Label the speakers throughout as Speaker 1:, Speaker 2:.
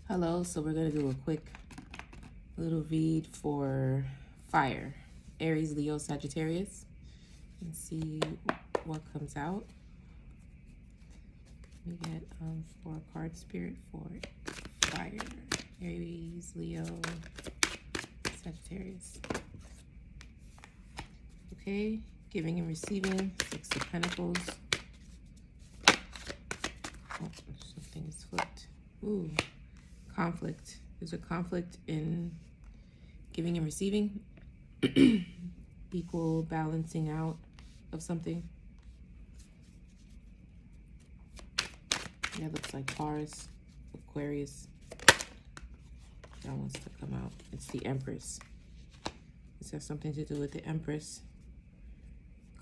Speaker 1: Hello, so we're going to do a quick little read for fire, Aries, Leo, Sagittarius, and see what comes out. We get 4 card spirit for fire, Aries, Leo, Sagittarius. Okay, giving and receiving, 6 of Pentacles. Oh, something is flipped. Ooh, conflict. There's a conflict in giving and receiving, equal balancing out of something. Yeah, looks like Taurus, Aquarius. That wants to come out. It's the Empress. This has something to do with the Empress.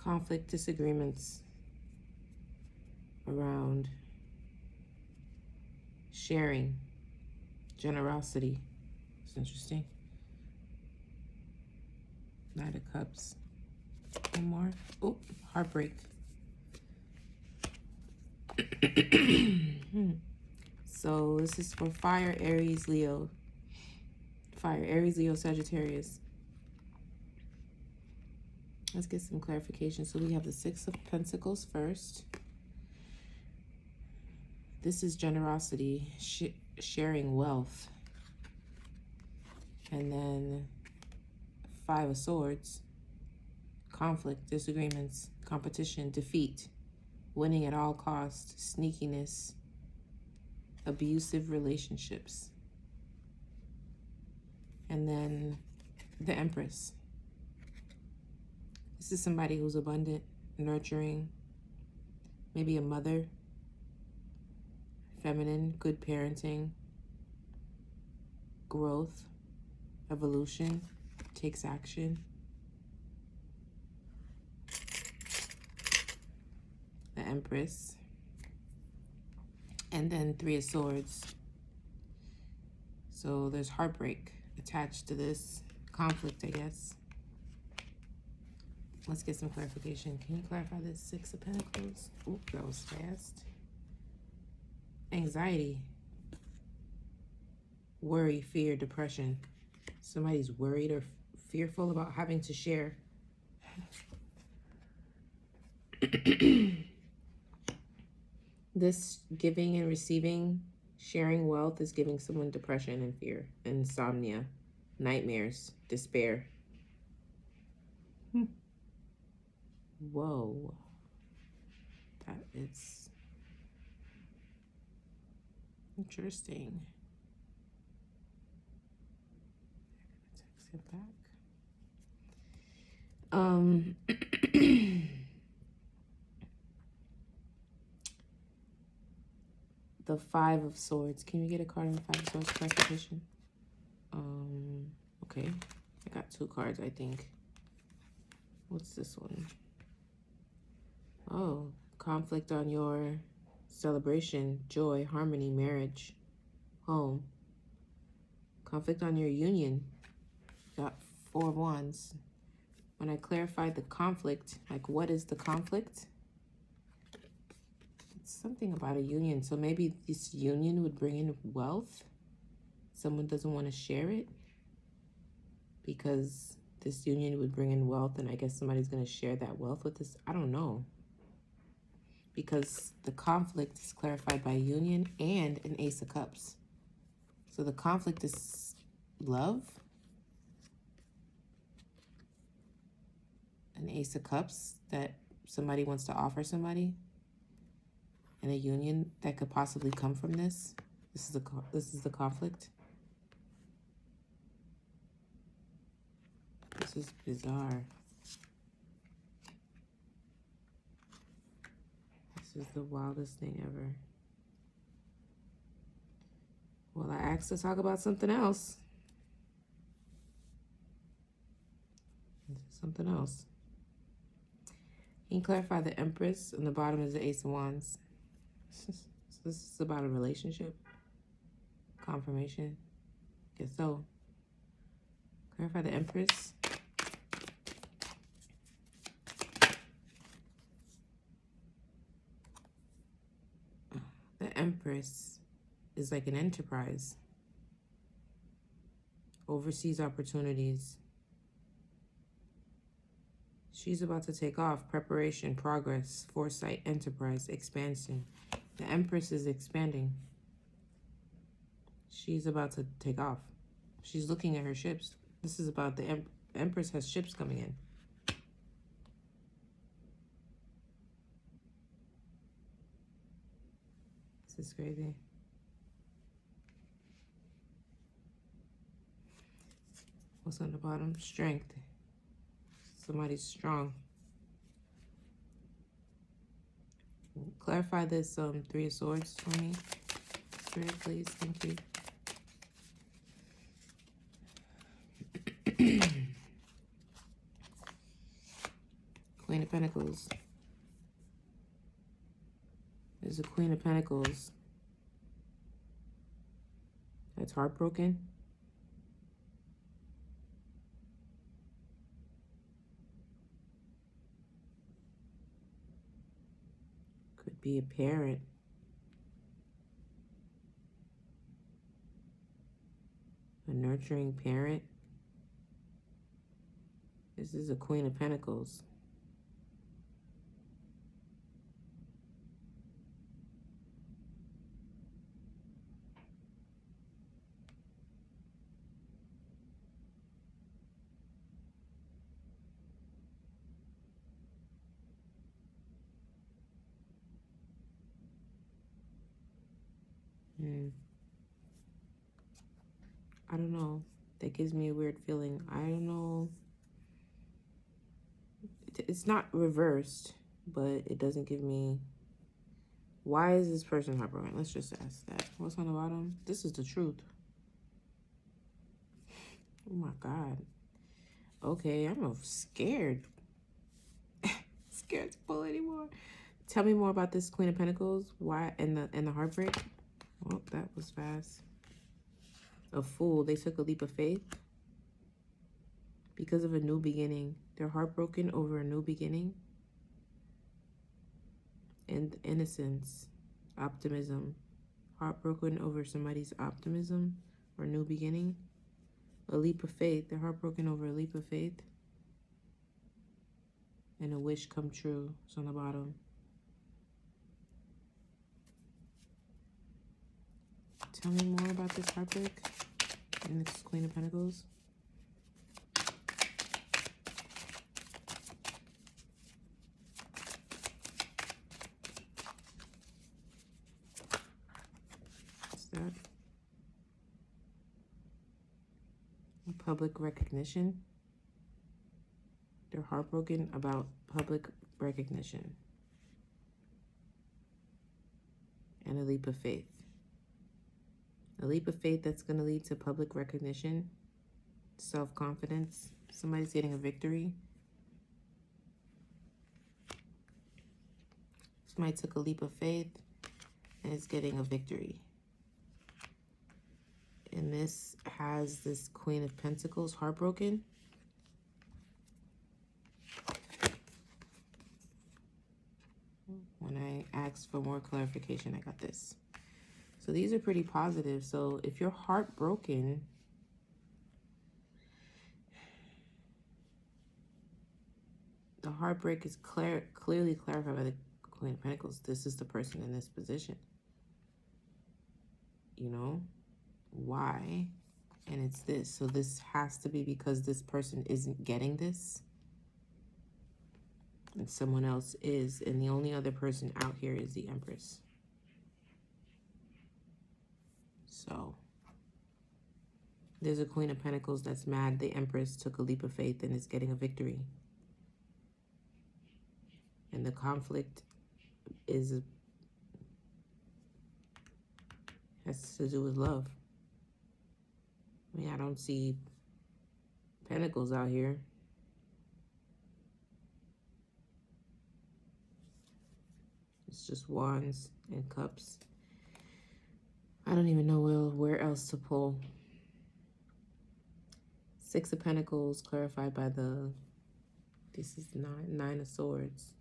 Speaker 1: Conflict, disagreements around sharing, generosity. It's interesting. Knight of Cups. One more. Oh, heartbreak. So this is for fire, Aries, Leo. Fire, Aries, Leo, Sagittarius. Let's get some clarification. So we have the 6 of Pentacles first. This is generosity, sharing wealth. And then 5 of Swords. Conflict, disagreements, competition, defeat, winning at all costs, sneakiness, abusive relationships. And then the Empress. This is somebody who's abundant, nurturing, maybe a mother, feminine, good parenting, growth, evolution, takes action. The Empress. And then 3 of Swords. So there's heartbreak attached to this conflict, I guess. Let's get some clarification. Can you clarify this 6 of Pentacles? Oop, that was fast. Anxiety. Worry, fear, depression. Somebody's worried or fearful about having to share. This giving and receiving, sharing wealth is giving someone depression and fear, insomnia, nightmares, despair. Whoa. That is interesting. Text it back. The 5 of Swords. Can you get a card on the 5 of Swords clarification? Okay. I got 2 cards, I think. What's this one? Oh, conflict on your celebration, joy, harmony, marriage, home. Conflict on your union. Got 4 of Wands. When I clarified the conflict, like what is the conflict? It's something about a union. So maybe this union would bring in wealth. Someone doesn't want to share it because this union would bring in wealth, and I guess somebody's going to share that wealth with this. I don't know. Because the conflict is clarified by union and an Ace of Cups. So the conflict is love. An Ace of Cups that somebody wants to offer somebody. And a union that could possibly come from this. This is the conflict. This is bizarre. This is the wildest thing ever. Well, I asked to talk about something else. This is something else. Can you clarify the Empress? On the bottom is the Ace of Wands. So this is about a relationship. Confirmation. Guess so. Clarify the Empress. The Empress is like an enterprise. overseas opportunities. She's about to take off. Preparation, progress, foresight, enterprise, expansion. The Empress is expanding. She's about to take off. She's looking at her ships. This is about the Empress has ships coming in. This is crazy. What's on the bottom? Strength. Somebody's strong. Clarify this Three of Swords for me. Spirit, please. Thank you. Queen of Pentacles. There's a Queen of Pentacles that's heartbroken. Could be a parent. A nurturing parent. This is a Queen of Pentacles. I don't know. That gives me a weird feeling. I don't know. It's not reversed, but it doesn't give me... Why is this person heartbroken? Let's just ask that. What's on the bottom? This is the truth. Oh my God. Okay, I'm scared. Scared to pull anymore. Tell me more about this Queen of Pentacles. Why? And the heartbreak. Oh, that was fast. A fool. They took a leap of faith because of a new beginning. They're heartbroken over a new beginning. And innocence, optimism. Heartbroken over somebody's optimism or new beginning. A leap of faith. They're heartbroken over a leap of faith. And a wish come true. It's on the bottom. Tell me more about this heartbreak and this Queen of Pentacles. What's that? Public recognition. They're heartbroken about public recognition. And a leap of faith. A leap of faith that's going to lead to public recognition, self-confidence. Somebody's getting a victory. Somebody took a leap of faith and is getting a victory. And this has this Queen of Pentacles heartbroken. When I asked for more clarification, I got this. So these are pretty positive. So if you're heartbroken, the heartbreak is clearly clarified by the Queen of Pentacles. This is the person in this position. You know? Why? And it's this. So this has to be because this person isn't getting this. And someone else is. And the only other person out here is the Empress. So there's a Queen of Pentacles that's mad. The Empress took a leap of faith and is getting a victory. And the conflict has to do with love. I mean, I don't see pentacles out here. It's just wands and cups. I don't even know where else to pull. Six of Pentacles clarified by this is Nine of Swords.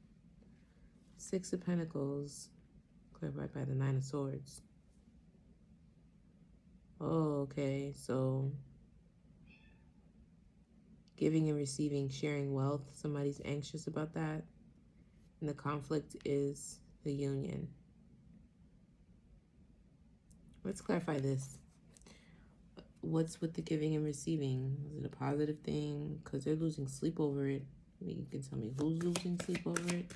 Speaker 1: Six of Pentacles clarified by the Nine of Swords. Oh, okay, so Giving and receiving, sharing wealth. Somebody's anxious about that. And the conflict is the union. Let's clarify this. What's with the giving and receiving? Is it a positive thing? Because they're losing sleep over it. I mean, you can tell me who's losing sleep over it.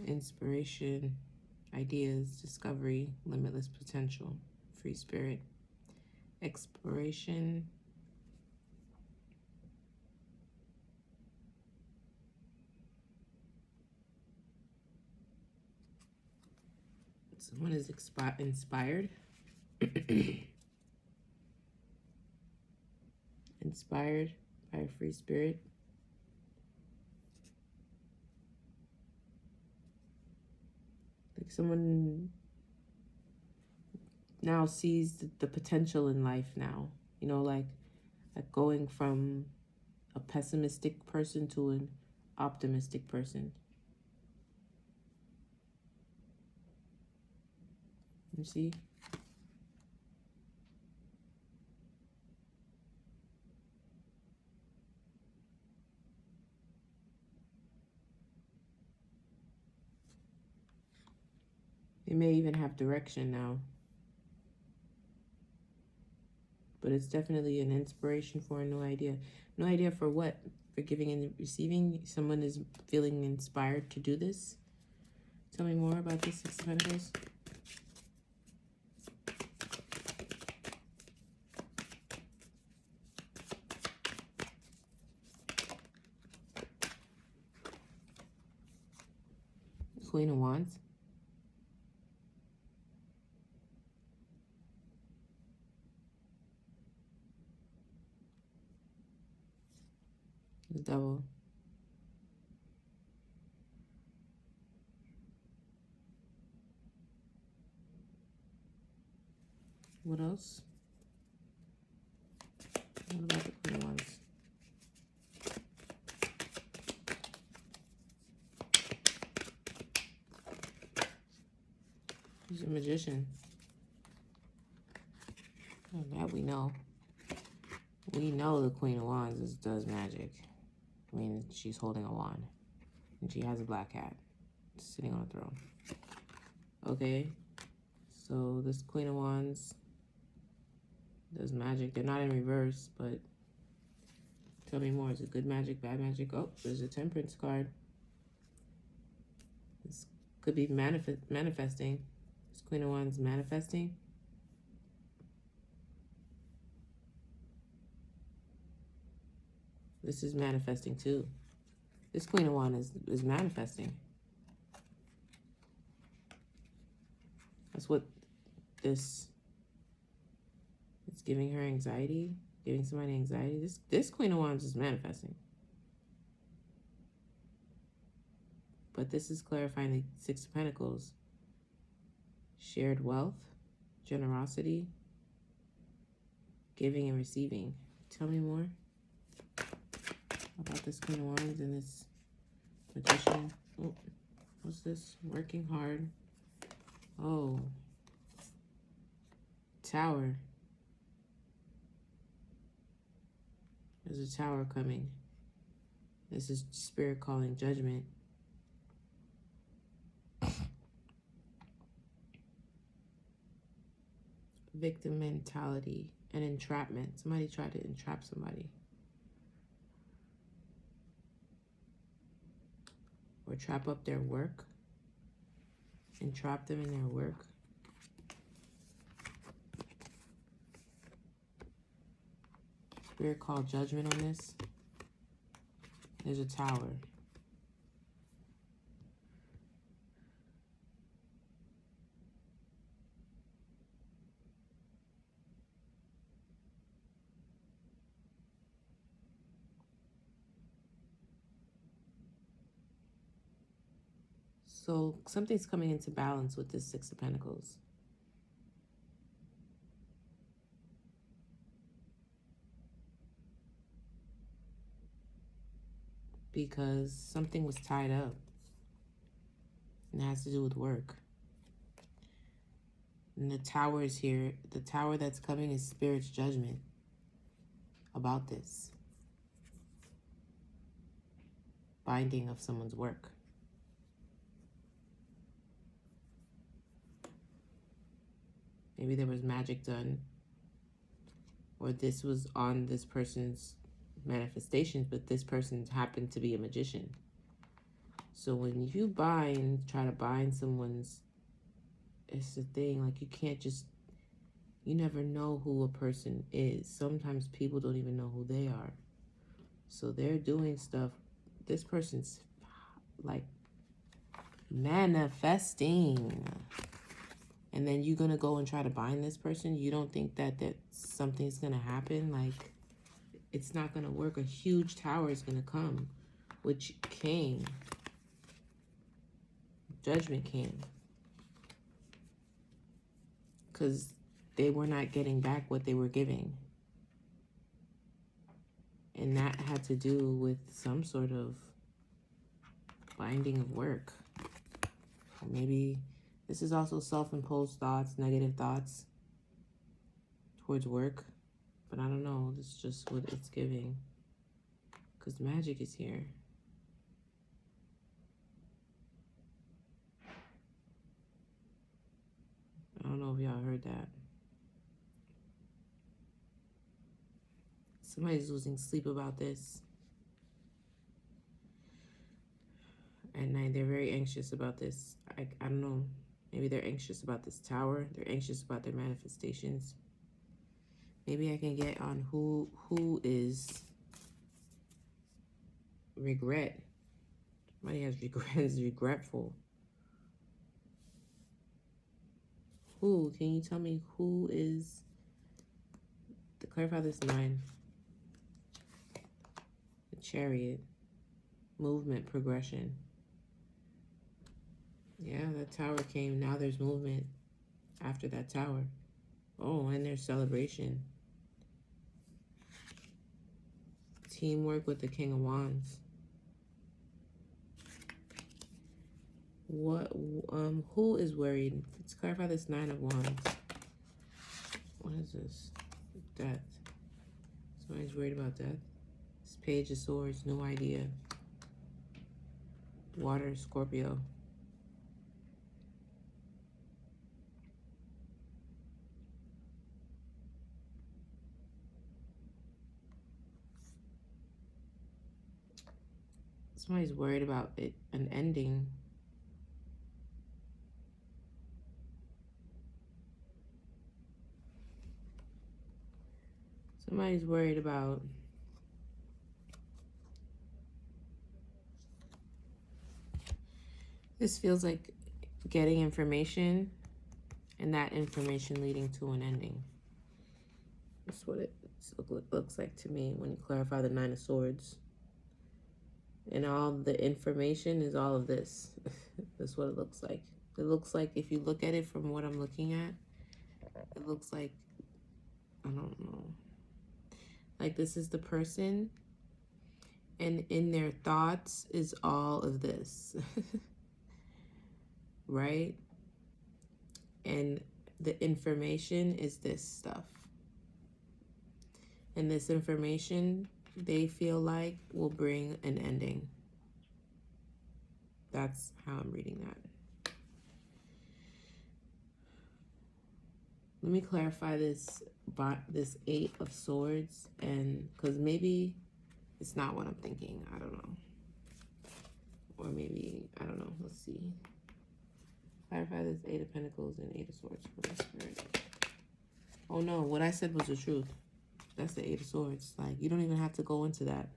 Speaker 1: Inspiration, ideas, discovery, limitless potential, free spirit, exploration, someone is inspired, inspired by a free spirit. Like someone now sees the potential in life now, you know, like going from a pessimistic person to an optimistic person. You see? They may even have direction now. But it's definitely an inspiration for a new idea. No idea for what? For giving and receiving? Someone is feeling inspired to do this? Tell me more about this Six of Pentacles. Queen of Wands. The Devil. What else? What about the Queen of Wands? He's a magician. Oh, that we know. We know the Queen of Wands does magic. I mean, she's holding a wand. And she has a black cat sitting on a throne. Okay. So this Queen of Wands does magic. They're not in reverse, but tell me more. Is it good magic, bad magic? Oh, there's a Temperance card. This could be manifesting. This Queen of Wands manifesting. This is manifesting too. This Queen of Wands is manifesting. That's what this it's giving her anxiety, giving somebody anxiety. This Queen of Wands is manifesting. But this is clarifying the Six of Pentacles. Shared wealth, generosity, giving and receiving. Tell me more about this Queen of Wands and this Magician. Oh, what's this? Working hard. Oh. Tower. There's a tower coming. This is Spirit calling judgment. Victim mentality and entrapment. Somebody tried to entrap somebody. Or trap up their work. Entrap them in their work. Spirit call judgment on this. There's a tower. So something's coming into balance with this Six of Pentacles. because something was tied up. And it has to do with work. And the tower is here. The tower that's coming is Spirit's judgment about this. Binding of someone's work. Maybe there was magic done. Or this was on this person's manifestations, but this person happened to be a magician. So when you try to bind someone's, it's the thing, like you can't just, you never know who a person is. Sometimes people don't even know who they are. So they're doing stuff. This person's like manifesting. And then you're going to go and try to bind this person. You don't think that something's going to happen. Like, it's not going to work. A huge tower is going to come, which came. Judgment came. Because they were not getting back what they were giving. And that had to do with some sort of binding of work. Or maybe this is also self-imposed thoughts, negative thoughts towards work. But I don't know. This is just what it's giving. Because magic is here. I don't know if y'all heard that. Somebody's losing sleep about this. At night, they're very anxious about this. I don't know. Maybe they're anxious about this tower. They're anxious about their manifestations. Maybe I can get on who is regret. Somebody has regret, is regretful. Who? Can you tell me who is? To clarify this 9. The Chariot. Movement, progression. Yeah, that tower came. Now there's movement after that tower. Oh, and there's celebration. Teamwork with the King of Wands. What? Who is worried? Let's clarify this 9 of Wands. What is this? Death. Somebody's worried about death. This Page of Swords, no idea. Water, Scorpio. Somebody's worried about it, an ending. Somebody's worried about this. Feels like getting information and that information leading to an ending. That's what it looks like to me when you clarify the 9 of Swords. And all the information is all of this. That's what it looks like. It looks like, if you look at it from what I'm looking at, it looks like, I don't know. Like this is the person, and in their thoughts is all of this. Right? And the information is this stuff. And this information, they feel like, will bring an ending. That's how I'm reading that. Let me clarify this 8 of Swords, and because maybe it's not what I'm thinking. I don't know. Or maybe, I don't know. Let's see. Clarify this 8 of Pentacles and 8 of Swords for my spirit. Oh no, what I said was the truth. That's the 8 of Swords. Like, you don't even have to go into that.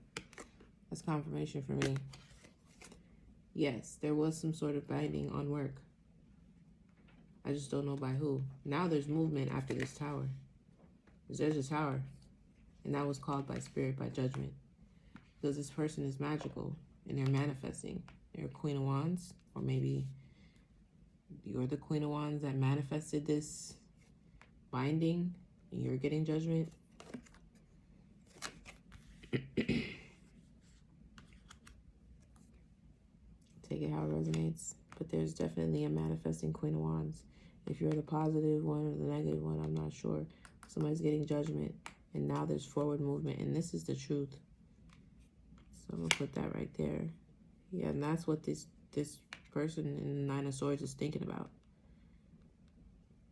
Speaker 1: That's confirmation for me. Yes, there was some sort of binding on work. I just don't know by who. Now there's movement after this tower. There's a tower. And that was called by spirit, by judgment. Because this person is magical and they're manifesting. They're a Queen of Wands. Or maybe you're the Queen of Wands that manifested this binding and you're getting judgment. But there's definitely a manifesting Queen of Wands. If you're the positive one or the negative one, I'm not sure. Somebody's getting judgment. And now there's forward movement. And this is the truth. So I'm going to put that right there. Yeah, and that's what this person in the Nine of Swords is thinking about.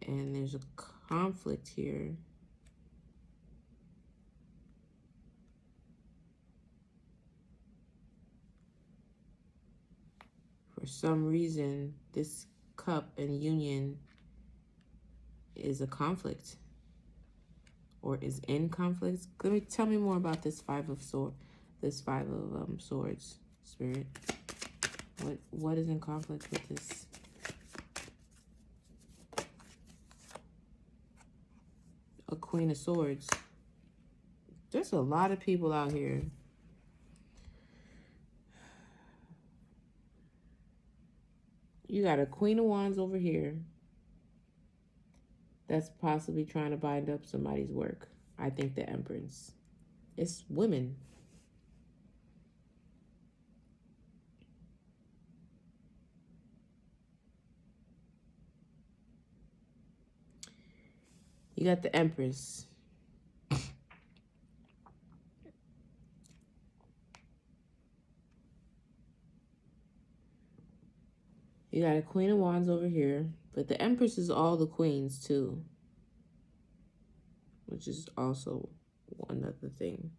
Speaker 1: And there's a conflict here. For some reason, this cup and union is a conflict. Or is in conflict. Tell me more about this Five of Swords. This Five of Swords, Spirit. What is in conflict with this? A Queen of Swords. There's a lot of people out here. You got a Queen of Wands over here that's possibly trying to bind up somebody's work. I think the Empress. It's women. You got the Empress. You got a Queen of Wands over here. But the Empress is all the queens too. Which is also another thing.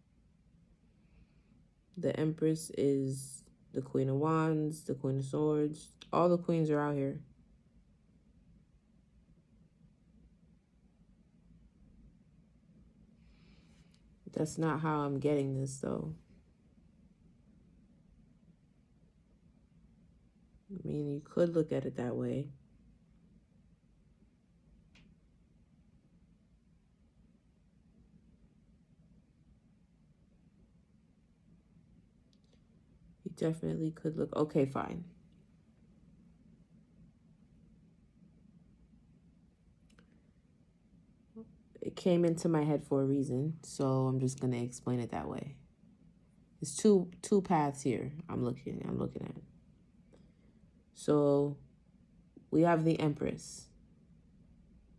Speaker 1: The Empress is the Queen of Wands, the Queen of Swords. All the queens are out here. That's not how I'm getting this, though. I mean, you could look at it that way. You definitely could look. Okay, fine. It came into my head for a reason, so I'm just gonna explain it that way. There's two paths here I'm looking at. So we have the Empress.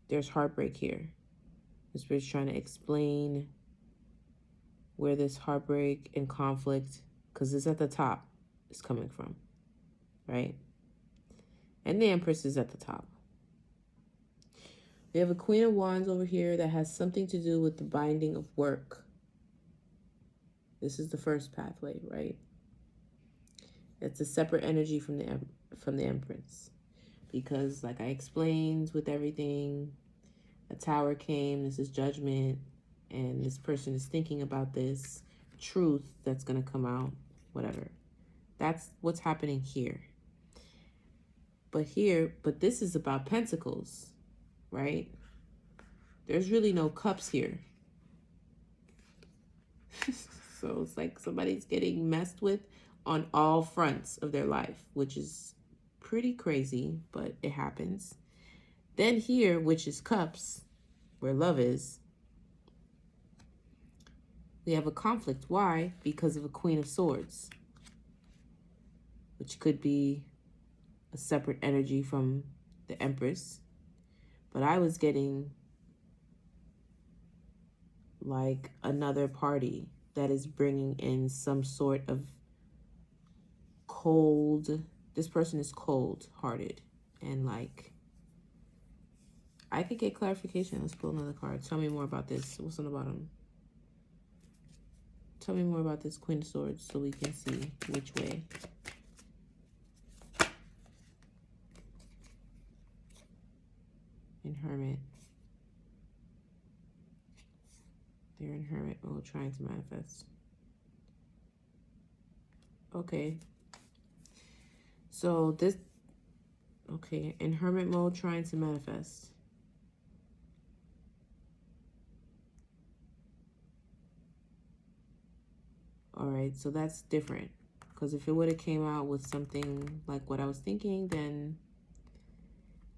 Speaker 1: There's heartbreak here. The Spirit's trying to explain where this heartbreak and conflict, because it's at the top, is coming from, right? And the Empress is at the top. We have a Queen of Wands over here that has something to do with the binding of work. This is the first pathway, right? It's a separate energy from the Empress. Because like I explained with everything, a tower came, this is judgment, and this person is thinking about this truth that's going to come out, whatever. That's what's happening here. But this is about pentacles, right? There's really no cups here. So it's like somebody's getting messed with on all fronts of their life, which is pretty crazy, but it happens. Then here, which is cups, where love is, we have a conflict. Why? Because of a Queen of Swords, which could be a separate energy from the Empress. But I was getting like another party that is bringing in some sort of cold. This person is cold-hearted and like, I could get clarification. Let's pull another card. Tell me more about this. What's on the bottom? Tell me more about this Queen of Swords so we can see which way. In Hermit. They're in Hermit mode trying to manifest. Okay. So this, okay, in Hermit mode trying to manifest. All right, so that's different. Because if it would have came out with something like what I was thinking, then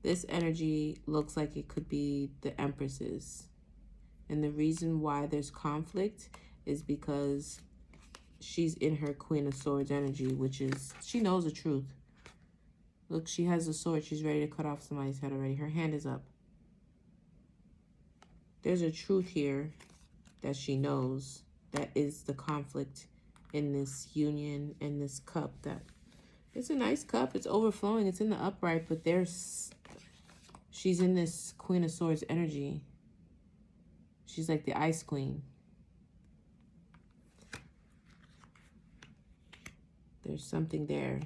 Speaker 1: this energy looks like it could be the Empress's. And the reason why there's conflict is because she's in her Queen of Swords energy, which is, she knows the truth. Look, she has a sword. She's ready to cut off somebody's head already. Her hand is up. There's a truth here that she knows that is the conflict in this union and this cup. That it's a nice cup. It's overflowing. It's in the upright, but she's in this Queen of Swords energy. She's like the ice queen. There's something there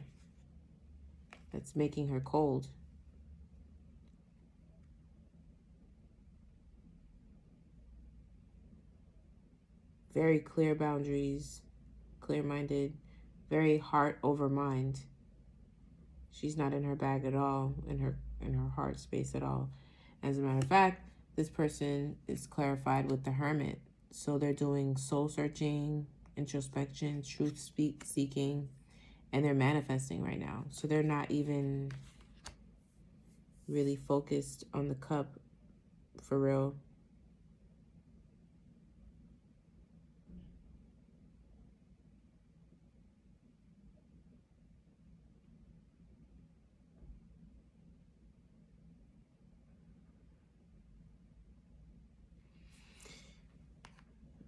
Speaker 1: that's making her cold. Very clear boundaries, clear-minded, very heart over mind. She's not in her bag at all, in her heart space at all. As a matter of fact, this person is clarified with the Hermit. So they're doing soul searching, introspection, truth seeking, and they're manifesting right now. So they're not even really focused on the cup for real.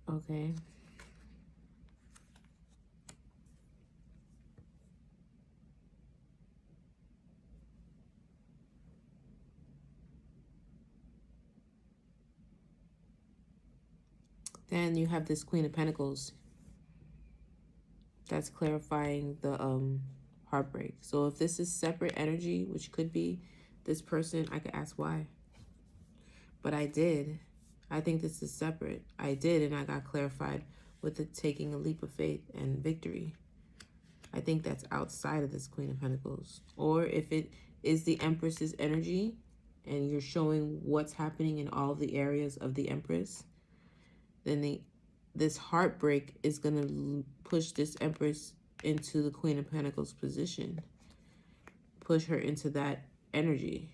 Speaker 1: Okay. Then you have this Queen of Pentacles. That's clarifying the heartbreak. So if this is separate energy, which could be this person, I could ask why. But I did. I think this is separate. I did, and I got clarified with it taking a leap of faith and victory. I think that's outside of this Queen of Pentacles. Or if it is the Empress's energy and you're showing what's happening in all the areas of the Empress, then this heartbreak is going to push this Empress into the Queen of Pentacles position. Push her into that energy.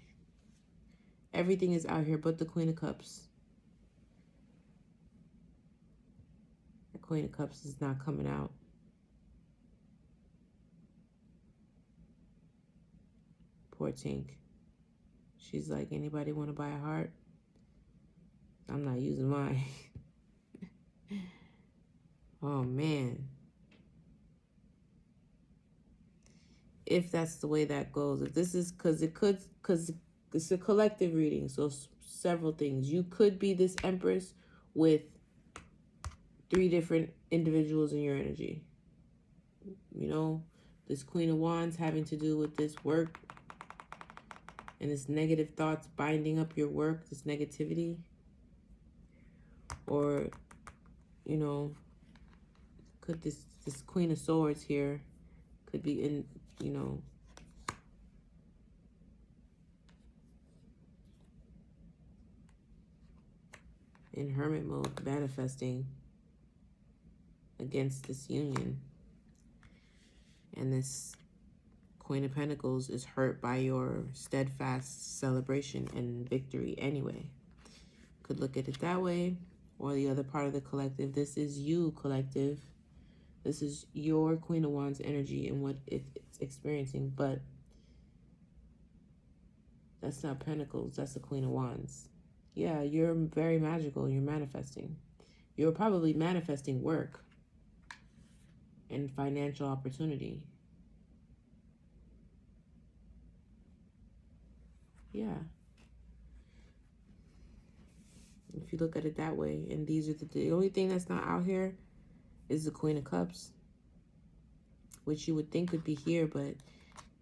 Speaker 1: Everything is out here but the Queen of Cups. The Queen of Cups is not coming out. Poor Tink. She's like, anybody want to buy a heart? I'm not using mine. Oh, man. If that's the way that goes. If this is, because it's a collective reading. So several things. You could be this Empress with 3 different individuals in your energy. You know, this Queen of Wands having to do with this work and this negative thoughts binding up your work, this negativity. Or, you know, could this Queen of Swords here could be in, you know, in hermit mode, manifesting against this union. And this Queen of Pentacles is hurt by your steadfast celebration and victory anyway. Could look at it that way. Or the other part of the collective. This is you, collective. This is your Queen of Wands energy and what it's experiencing. But that's not Pentacles. That's the Queen of Wands. Yeah, you're very magical. You're manifesting. You're probably manifesting work and financial opportunity. Yeah. If you look at it that way. And these are the only thing that's not out here is the Queen of Cups, which you would think would be here, but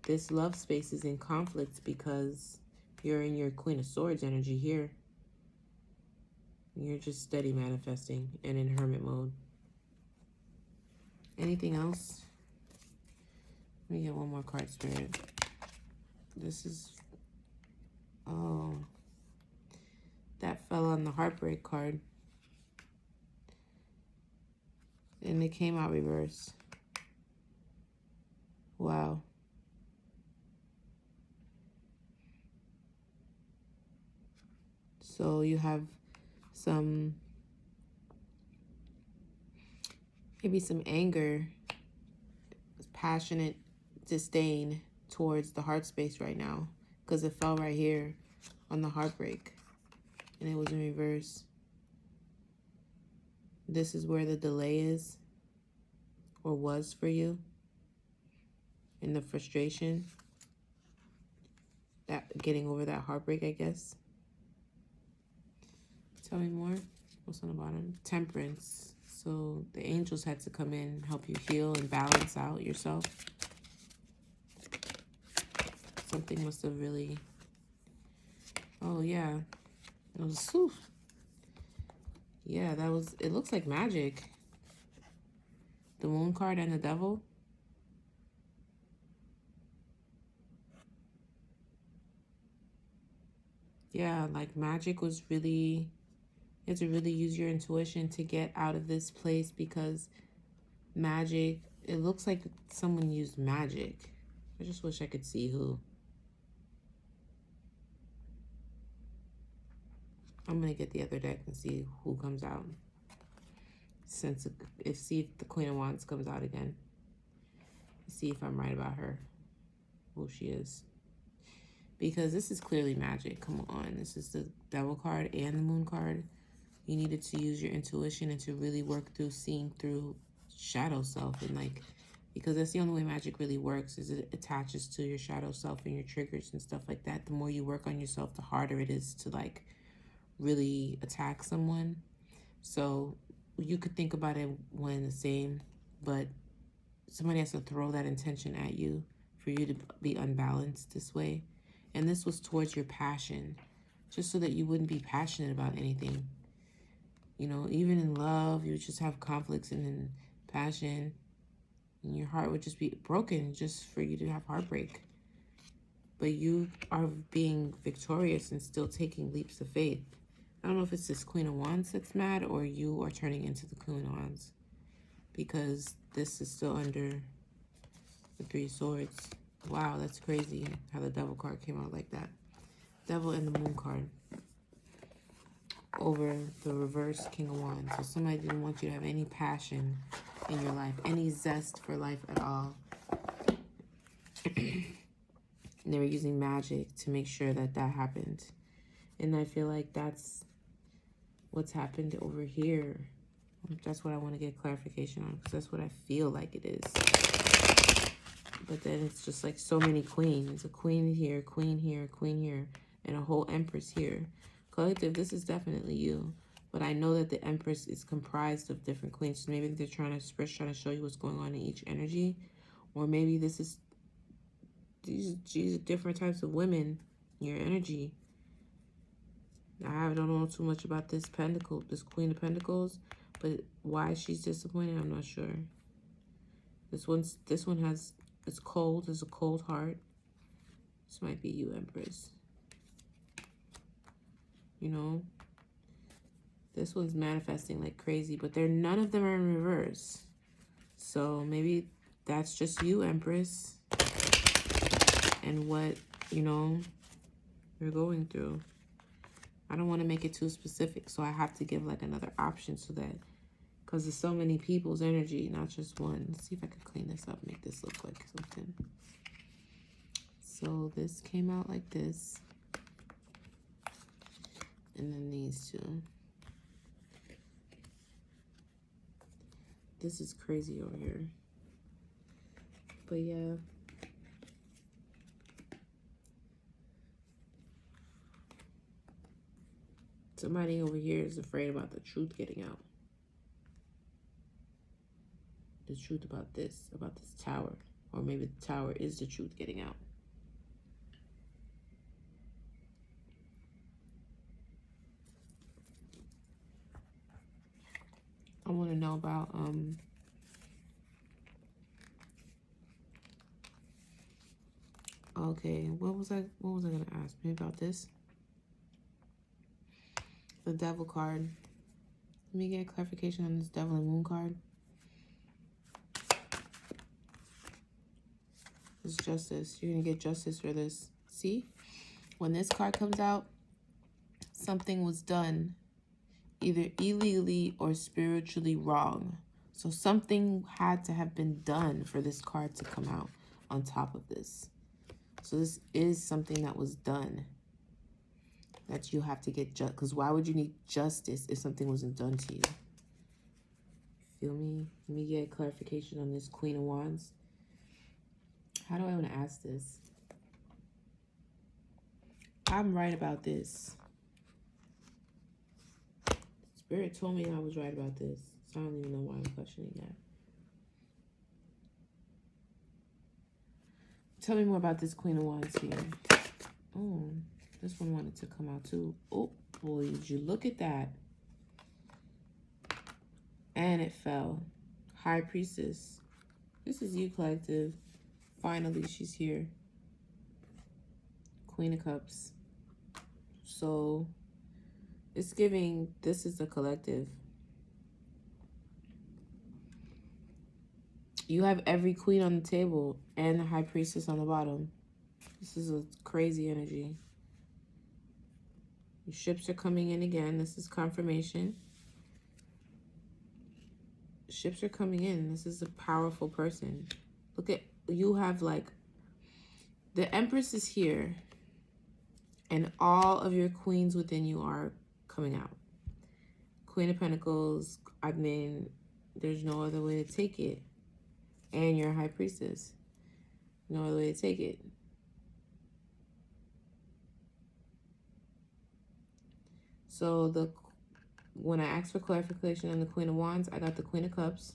Speaker 1: this love space is in conflict because you're in your Queen of Swords energy here. You're just steady manifesting and in hermit mode. Anything else? Let me get one more card, Spirit. This is... Oh. That fell on the heartbreak card. And it came out reverse. Wow. So you have some, maybe some anger, passionate disdain towards the heart space right now, because it fell right here on the heartbreak and it was in reverse. This is where the delay is, or was for you, in the frustration, that getting over that heartbreak, I guess. Tell me more. What's on the bottom? Temperance. So the angels had to come in, help you heal and balance out yourself. Something must have really... Oh, yeah. It was... Whew. Yeah, that was... It looks like magic. The moon card and the devil. Yeah, like magic was really... You have to really use your intuition to get out of this place, because magic... It looks like someone used magic. I just wish I could see who. I'm going to get the other deck and see who comes out. See if the Queen of Wands comes out again. See if I'm right about her. Who she is. Because this is clearly magic. Come on. This is the Devil card and the Moon card. You needed to use your intuition and to really work through seeing through shadow self. And like, because that's the only way magic really works, is it attaches to your shadow self and your triggers and stuff like that. The more you work on yourself, the harder it is to like really attack someone. So you could think about it one the same, but somebody has to throw that intention at you for you to be unbalanced this way. And this was towards your passion, just so that you wouldn't be passionate about anything. You know, even in love, you would just have conflicts, and in passion, and your heart would just be broken just for you to have heartbreak. But you are being victorious and still taking leaps of faith. I don't know if it's this Queen of Wands that's mad, or you are turning into the Queen of Wands, because this is still under the Three of Swords. Wow, that's crazy how the Devil card came out like that. Devil and the Moon card over the reverse King of Wands. So somebody didn't want you to have any passion in your life, any zest for life at all. And they were using magic to make sure that that happened. And I feel like that's what's happened over here. That's what I want to get clarification on, because that's what I feel like it is. But then it's just like so many queens. A queen here, queen here, queen here, and a whole empress here. Collective, this is definitely you. But I know that the empress is comprised of different queens. So maybe they're trying to show you what's going on in each energy. Or maybe this is these are different types of women in your energy. I don't know too much about this pentacle, this Queen of Pentacles, but why she's disappointed, I'm not sure. This one has, it's cold, it's a cold heart. This might be you, Empress. You know, this one's manifesting like crazy, but none of them are in reverse. So maybe that's just you, Empress, and what, you know, you're going through. I don't want to make it too specific, so I have to give like another option, so that, because there's so many people's energy, not just one. Let's see if I can clean this up, make this look like something. So this came out like this. And then these two. This is crazy over here. But yeah. Somebody over here is afraid about the truth getting out. The truth about this tower. Or maybe the tower is the truth getting out. I want to know about okay, what was I gonna ask? Maybe about this? The Devil card. Let me get clarification on this Devil and Moon card. It's justice. You're gonna get justice for this. See? When this card comes out, something was done either illegally or spiritually wrong. So something had to have been done for this card to come out on top of this. So this is something that was done that you have to get just. Because why would you need justice if something wasn't done to you? Feel me? Let me get clarification on this Queen of Wands. How do I want to ask this? I'm right about this. Spirit told me I was right about this. So I don't even know why I'm questioning that. Tell me more about this Queen of Wands here. Oh, this one wanted to come out too. Oh, boy, did you look at that? And it fell. High Priestess. This is you, collective. Finally, she's here. Queen of Cups. So, it's giving, this is a collective. You have every queen on the table and the High Priestess on the bottom. This is a crazy energy. Your ships are coming in again. This is confirmation. Ships are coming in. This is a powerful person. Look at, you have like, the Empress is here. And all of your queens within you are coming out. Queen of Pentacles, I mean, there's no other way to take it. And your High Priestess. No other way to take it. So when I asked for clarification on the Queen of Wands, I got the Queen of Cups.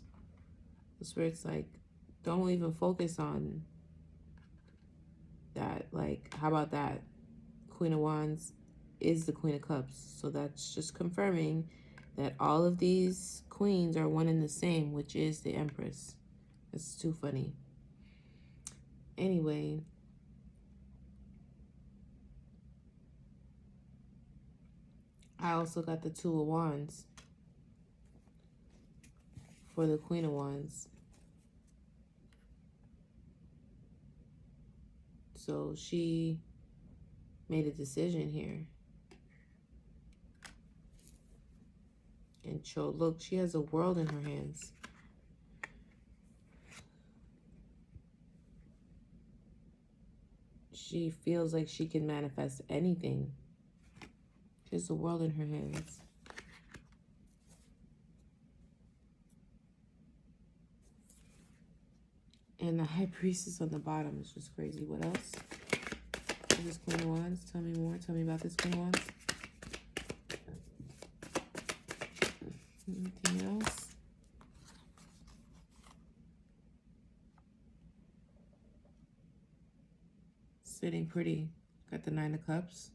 Speaker 1: The Spirit's like, don't even focus on that. Like, how about that? Queen of Wands is the Queen of Cups. So that's just confirming that all of these queens are one and the same, which is the Empress. It's too funny. Anyway, I also got the Two of Wands for the Queen of Wands. So she made a decision here. And look, she has a world in her hands. She feels like she can manifest anything. She has the world in her hands. And the High Priestess on the bottom is just crazy. What else? This Queen of Wands. Tell me more. Tell me about this Queen of Wands. Anything else? Sitting pretty. Got the Nine of Cups.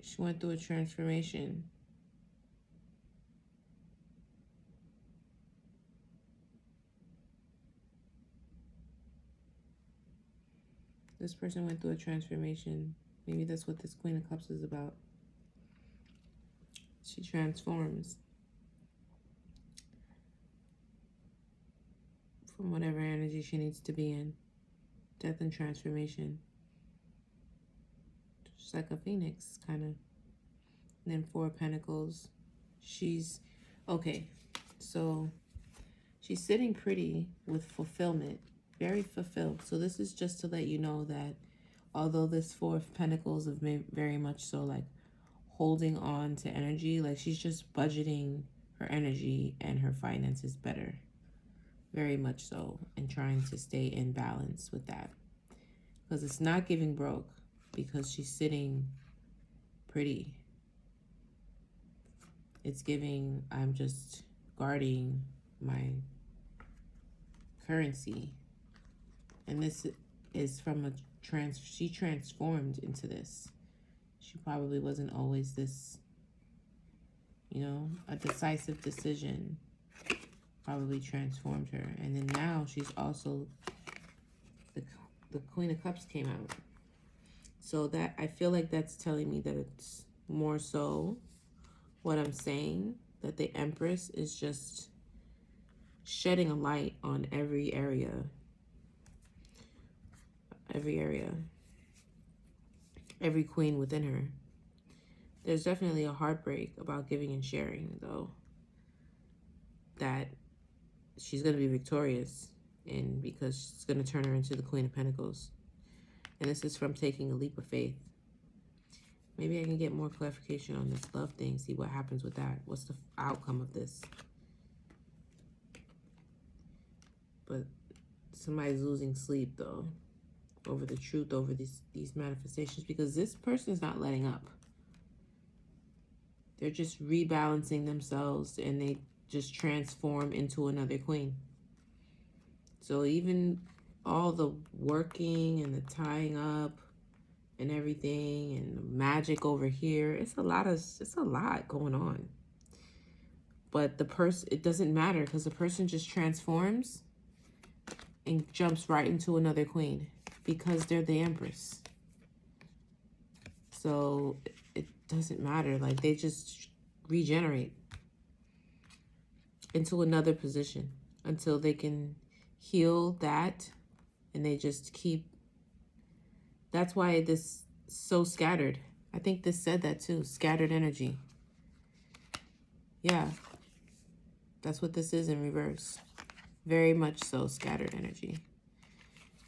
Speaker 1: She went through a transformation. This person went through a transformation. Maybe that's what this Queen of Cups is about. She transforms from whatever energy she needs to be in. Death and transformation. Just like a phoenix, kind of. And then Four of Pentacles. She's, okay, so she's sitting pretty with fulfillment. Very fulfilled. So this is just to let you know that although this Four of Pentacles of very much so like holding on to energy, like she's just budgeting her energy and her finances better. Very much so. And trying to stay in balance with that. Because it's not giving broke. Because she's sitting pretty. It's giving, I'm just guarding my currency. And this is from a she transformed into this. She probably wasn't always this, you know, a decisive decision probably transformed her. And then now she's also, the Queen of Cups came out. So that, I feel like that's telling me that it's more so what I'm saying, that the Empress is just shedding a light on every area. Every queen within her. There's definitely a heartbreak about giving and sharing, though. That she's going to be victorious. in because it's going to turn her into the Queen of Pentacles. And this is from taking a leap of faith. Maybe I can get more clarification on this love thing, see what happens with that. What's the outcome of this? But somebody's losing sleep, though, over the truth, over these manifestations, because this person is not letting up. They're just rebalancing themselves, and they just transform into another queen. So even all the working and the tying up and everything and the magic over here, it's a lot going on. But the person, it doesn't matter, because the person just transforms and jumps right into another queen because they're the Empress. So it doesn't matter. Like, they just regenerate into another position until they can heal that, and they just keep. That's why this is so scattered. I think this said that too. Scattered energy. Yeah. That's what this is in reverse. Very much so scattered energy.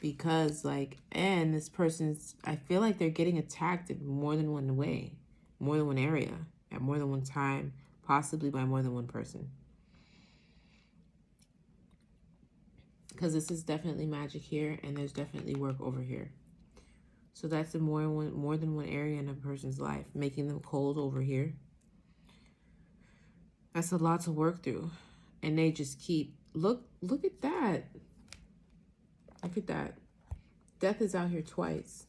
Speaker 1: Because, like, and this person's, I feel like they're getting attacked in more than one way, more than one area, at more than one time, possibly by more than one person. Because this is definitely magic here, and there's definitely work over here. So that's a more than one area in a person's life, making them cold over here. That's a lot to work through. And they just keep, look at that. Look at that. Death is out here twice.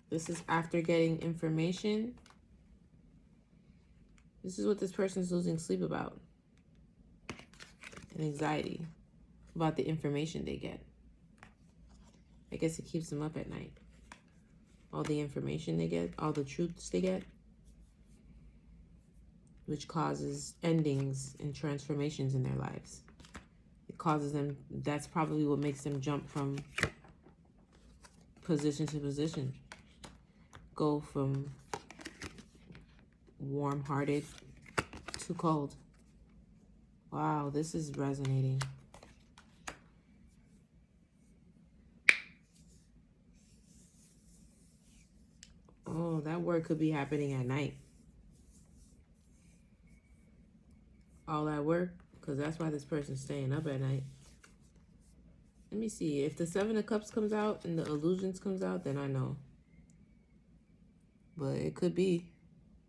Speaker 1: This is after getting information. This is what this person is losing sleep about. And anxiety about the information they get. I guess it keeps them up at night. All the information they get, all the truths they get, which causes endings and transformations in their lives. It causes them, that's probably what makes them jump from position to position. Go from warm-hearted to cold. Wow, this is resonating. Oh, that work could be happening at night. All that work, because that's why this person's staying up at night. Let me see. If the Seven of Cups comes out and the illusions comes out, then I know. But it could be.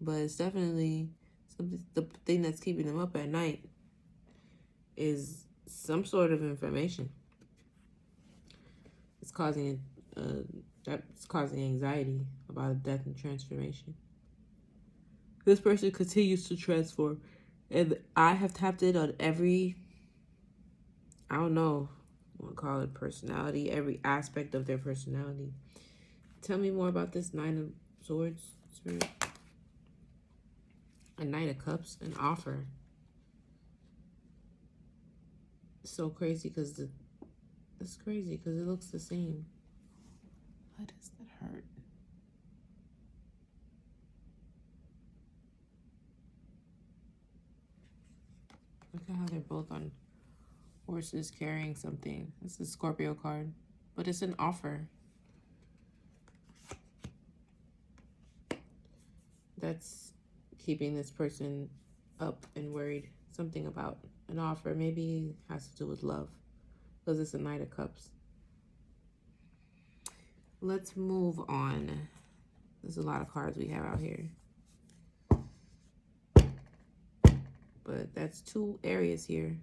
Speaker 1: But it's definitely something. The thing that's keeping them up at night is some sort of information. It's causing that's causing anxiety about death and transformation. This person continues to transform. And I have tapped in on every, I don't know, what to call it, personality, every aspect of their personality. Tell me more about this Nine of Swords, Spirit. A Knight of Cups, an offer. So crazy because it's crazy because it looks the same. Why does that hurt? Look at how they're both on horses carrying something. This is a Scorpio card, but it's an offer. That's keeping this person up and worried. Something about an offer. Maybe it has to do with love because it's a Knight of Cups. Let's move on. There's a lot of cards we have out here. But that's two areas here.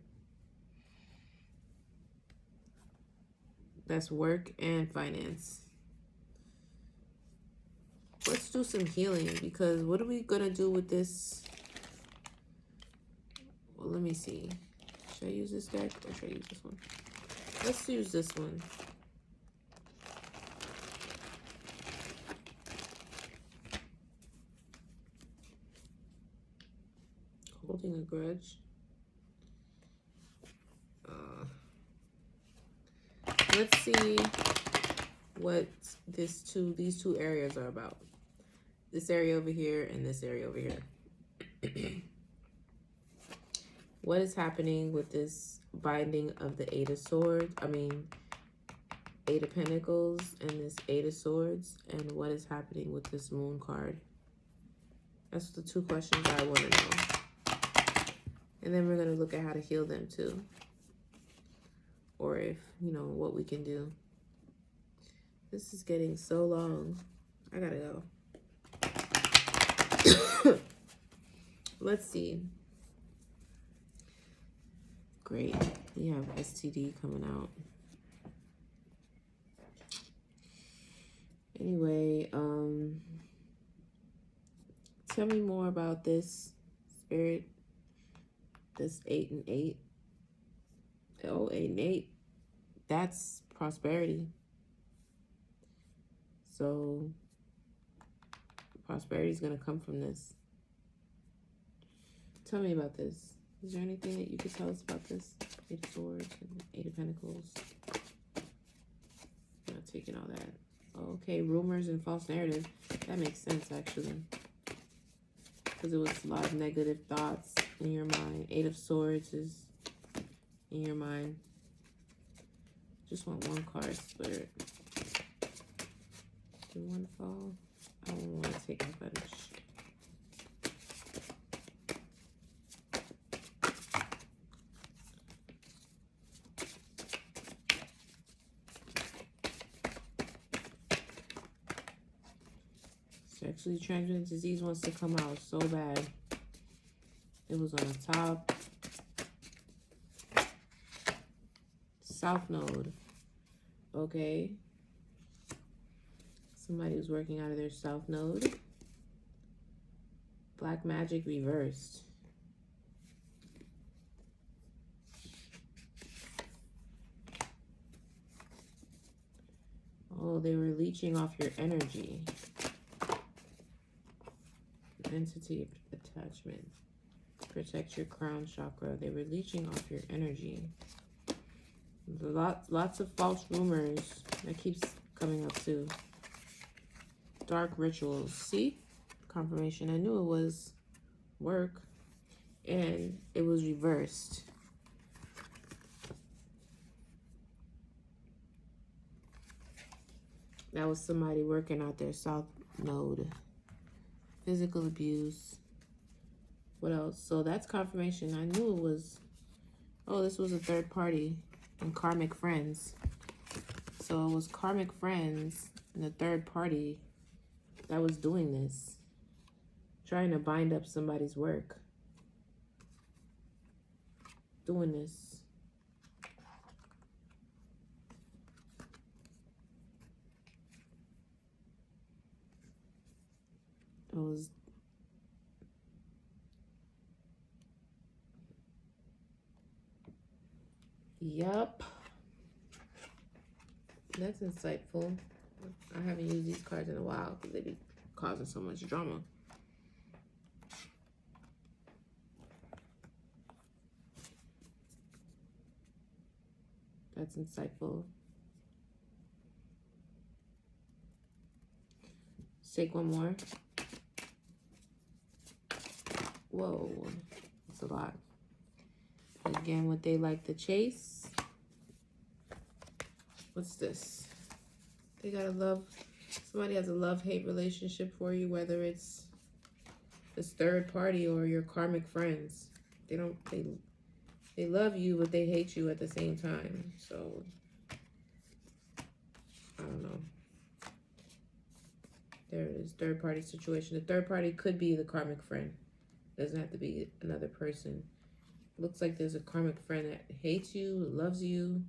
Speaker 1: That's work and finance. Let's do some healing, because what are we gonna do with this? Well, let me see. Should I use this deck or should I use this one? Let's use this one. Holding a grudge. Let's see what these two areas are about. This area over here and this area over here. What is happening with this binding of the Eight of Swords? Eight of Pentacles and this Eight of Swords. And what is happening with this Moon card? That's the two questions I want to know. And then we're going to look at how to heal them too. Or if, what we can do. This is getting so long. I gotta go. Let's see. Great. We have STD coming out. Anyway, tell me more about this spirit. This 8 and 8. Oh, 8 and 8. That's prosperity. So prosperity is going to come from this. Tell me about this. Is there anything that you could tell us about this? 8 of Swords and 8 of Pentacles. I'm not taking all that. Okay, rumors and false narrative. That makes sense, actually. Because it was a lot of negative thoughts in your mind. 8 of Swords is in your mind. Just want one card, Spirit. Did one fall? I don't want to take a bunch. Sexually transmitted disease wants to come out so bad. It was on the top. South node. Okay. Somebody was working out of their south node. Black magic reversed. Oh, they were leeching off your energy. Entity attachment. Protect your crown chakra. They were leeching off your energy. Lots of false rumors. That keeps coming up too. Dark rituals. See? Confirmation. I knew it was work. And it was reversed. That was somebody working out their south node. Physical abuse. What else? So that's confirmation. I knew it was... Oh, this was a third party. And karmic friends. So it was karmic friends and the third party that was doing this. Trying to bind up somebody's work. Doing this. It was... Yup. That's insightful. I haven't used these cards in a while because they be causing so much drama. That's insightful. Let's take one more. Whoa. That's a lot. Again, would they like to chase? What's this? They gotta love, somebody has a love-hate relationship for you, whether it's this third party or your karmic friends. They love you, but they hate you at the same time. So, I don't know. There it is, third party situation. The third party could be the karmic friend. Doesn't have to be another person. Looks like there's a karmic friend that hates you, loves you.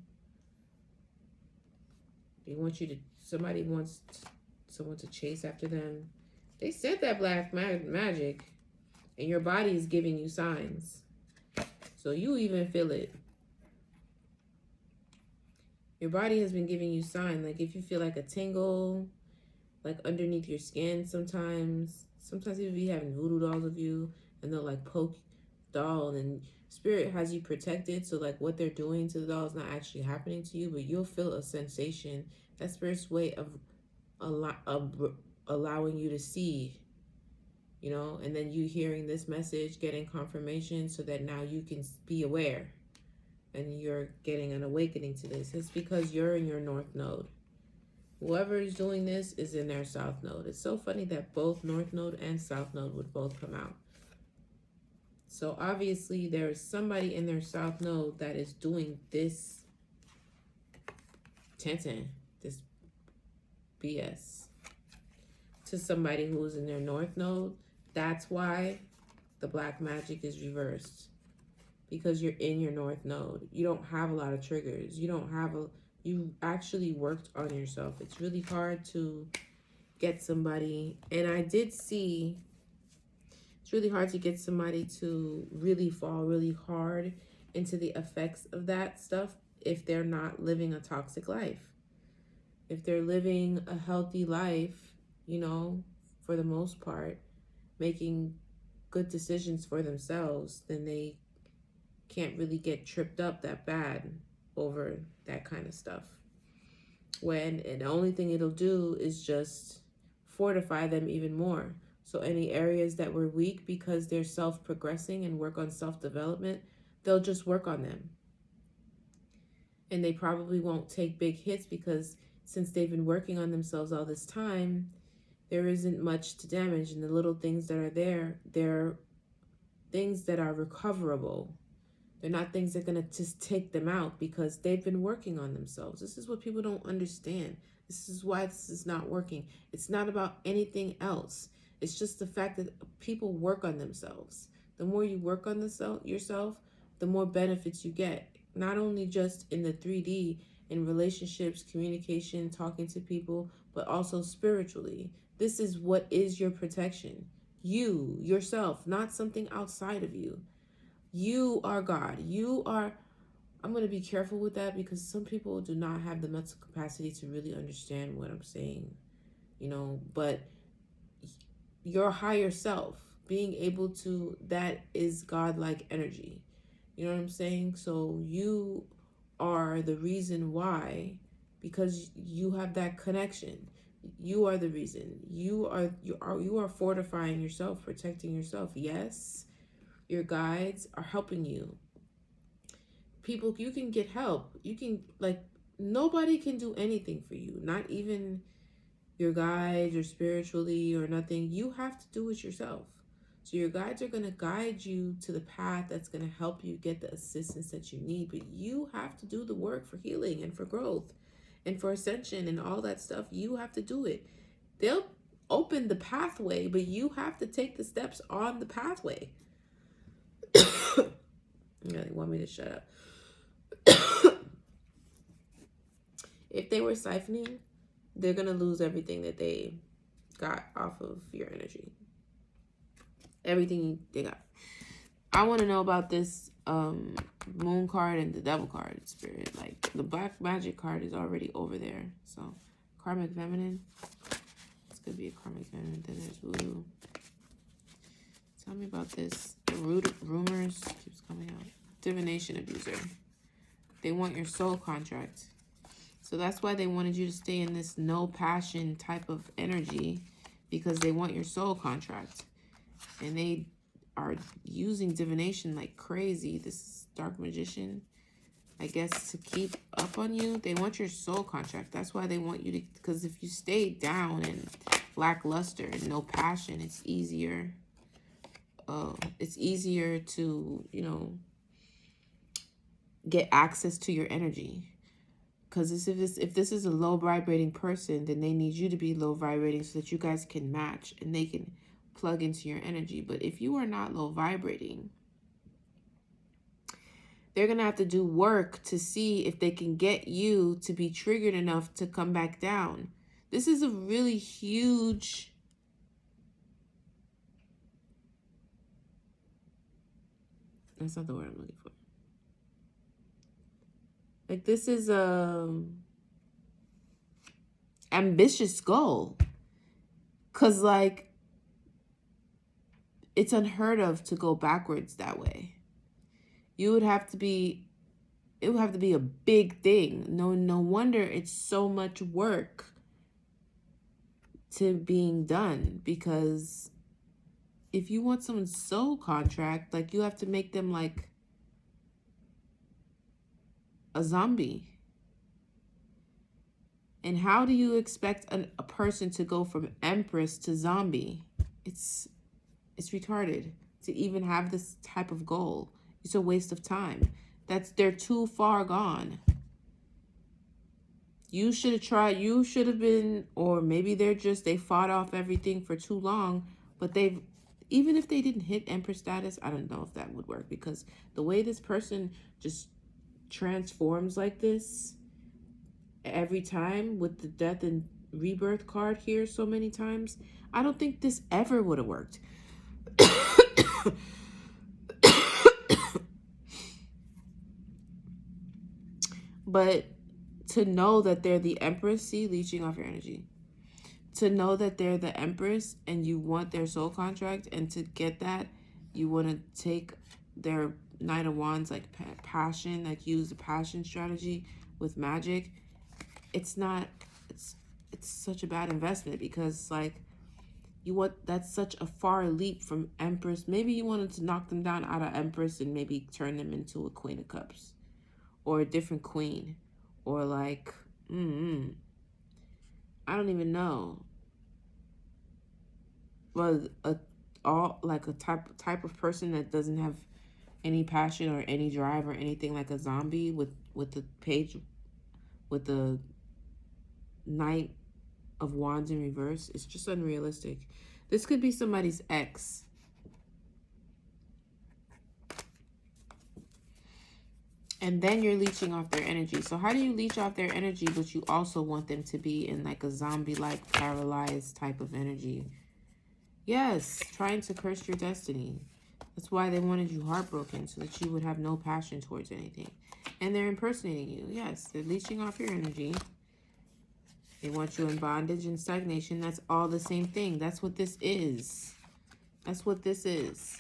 Speaker 1: They want you to, somebody wants someone to chase after them. They said that black magic, and your body is giving you signs. So you even feel it. Your body has been giving you signs. Like if you feel like a tingle, like underneath your skin sometimes. Sometimes people be having voodoo dolls of you, and they'll like poke doll, and spirit has you protected, so like what they're doing to the doll is not actually happening to you, but you'll feel a sensation. That's spirit's way of allowing you to see, you know, and then you hearing this message, getting confirmation so that now you can be aware and you're getting an awakening to this. It's because you're in your north node. Whoever is doing this is in their south node. It's so funny that both north node and south node would both come out. So obviously there is somebody in their south node that is doing this this BS to somebody who is in their north node. That's why the black magic is reversed, because you're in your north node. You don't have a lot of triggers. You actually worked on yourself. It's really hard to get somebody, and I did see it's really hard to get somebody to really fall really hard into the effects of that stuff if they're not living a toxic life. If they're living a healthy life, you know, for the most part, making good decisions for themselves, then they can't really get tripped up that bad over that kind of stuff. And the only thing it'll do is just fortify them even more. So any areas that were weak because they're self-progressing and work on self-development, they'll just work on them. And they probably won't take big hits because since they've been working on themselves all this time, there isn't much to damage. And the little things that are there, they're things that are recoverable. They're not things that are going to just take them out because they've been working on themselves. This is what people don't understand. This is why this is not working. It's not about anything else. It's just the fact that people work on themselves. The more you work on yourself, the more benefits you get. Not only just in the 3D, in relationships, communication, talking to people, but also spiritually. This is what is your protection. You, yourself, not something outside of you. You are God. I'm going to be careful with that because some people do not have the mental capacity to really understand what I'm saying, you know, but your higher self, being able to, that is godlike energy. You know what I'm saying? So you are the reason why, because you have that connection. You are the reason. You are fortifying yourself, protecting yourself. Yes, your guides are helping you. People, you can get help. You can, like, nobody can do anything for you. Not even your guides or spiritually or nothing. You have to do it yourself. So your guides are going to guide you to the path that's going to help you get the assistance that you need. But you have to do the work for healing and for growth and for ascension and all that stuff. You have to do it. They'll open the pathway, but you have to take the steps on the pathway. Yeah, they want me to shut up. If they were siphoning, they're going to lose everything that they got off of your energy. Everything they got. I want to know about this moon card and the devil card, spirit. Like, the black magic card is already over there. So, karmic feminine. This could be a karmic feminine. Then there's voodoo. Tell me about this. The rumors keeps coming out. Divination abuser. They want your soul contract. So that's why they wanted you to stay in this no passion type of energy, because they want your soul contract. And they are using divination like crazy. This is dark magician, I guess, to keep up on you. They want your soul contract. That's why they want you to, because if you stay down and lackluster and no passion, it's easier. It's easier to, you know, get access to your energy. Because if this is a low vibrating person, then they need you to be low vibrating so that you guys can match and they can plug into your energy. But if you are not low vibrating, they're going to have to do work to see if they can get you to be triggered enough to come back down. This is a really huge... That's not the word I'm looking for. Like, this is a ambitious goal. Because, like, it's unheard of to go backwards that way. It would have to be a big thing. No wonder it's so much work to being done, because if you want someone's soul contract, like you have to make them like a zombie. And how do you expect a person to go from Empress to zombie? It's retarded to even have this type of goal. It's a waste of time. They're too far gone. You should have tried, you should have been, or maybe they fought off everything for too long, but even if they didn't hit Empress status, I don't know if that would work, because the way this person just transforms like this every time with the death and rebirth card here so many times, I don't think this ever would have worked. But to know that they're the Empress, see, leeching off your energy. To know that they're the Empress and you want their soul contract, and to get that, you want to take their Knight of Wands, like passion, like use the passion strategy with magic. It's such a bad investment, because like that's such a far leap from Empress. Maybe you wanted to knock them down out of Empress and maybe turn them into a Queen of Cups or a different queen, or like I don't even know. Well, a type of person that doesn't have any passion or any drive or anything, like a zombie with the page with the Knight of Wands in reverse. It's just unrealistic. This could be somebody's ex. And then you're leeching off their energy. So how do you leech off their energy, but you also want them to be in like a zombie-like paralyzed type of energy? Yes, trying to curse your destiny. That's why they wanted you heartbroken, so that you would have no passion towards anything. And they're impersonating you. Yes, they're leeching off your energy. They want you in bondage and stagnation. That's all the same thing. That's what this is. That's what this is.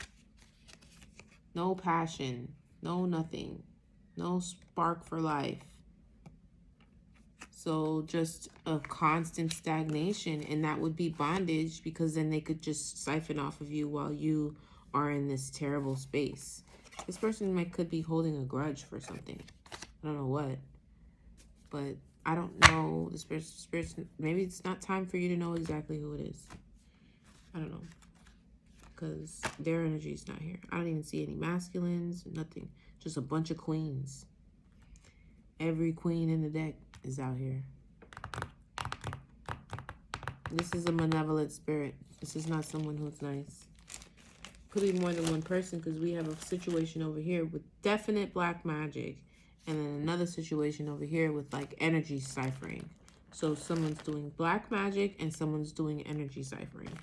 Speaker 1: No passion. No nothing. No spark for life. So just a constant stagnation, and that would be bondage, because then they could just siphon off of you while you are in this terrible space. This person could be holding a grudge for something. I don't know what. But I don't know this person. Maybe it's not time for you to know exactly who it is. I don't know. Because their energy is not here. I don't even see any masculines, nothing. Just a bunch of queens. Every queen in the deck is out here. This is a malevolent spirit. This is not someone who's nice. Could be more than one person, because we have a situation over here with definite black magic. And then another situation over here with like energy ciphering. So someone's doing black magic and someone's doing energy ciphering.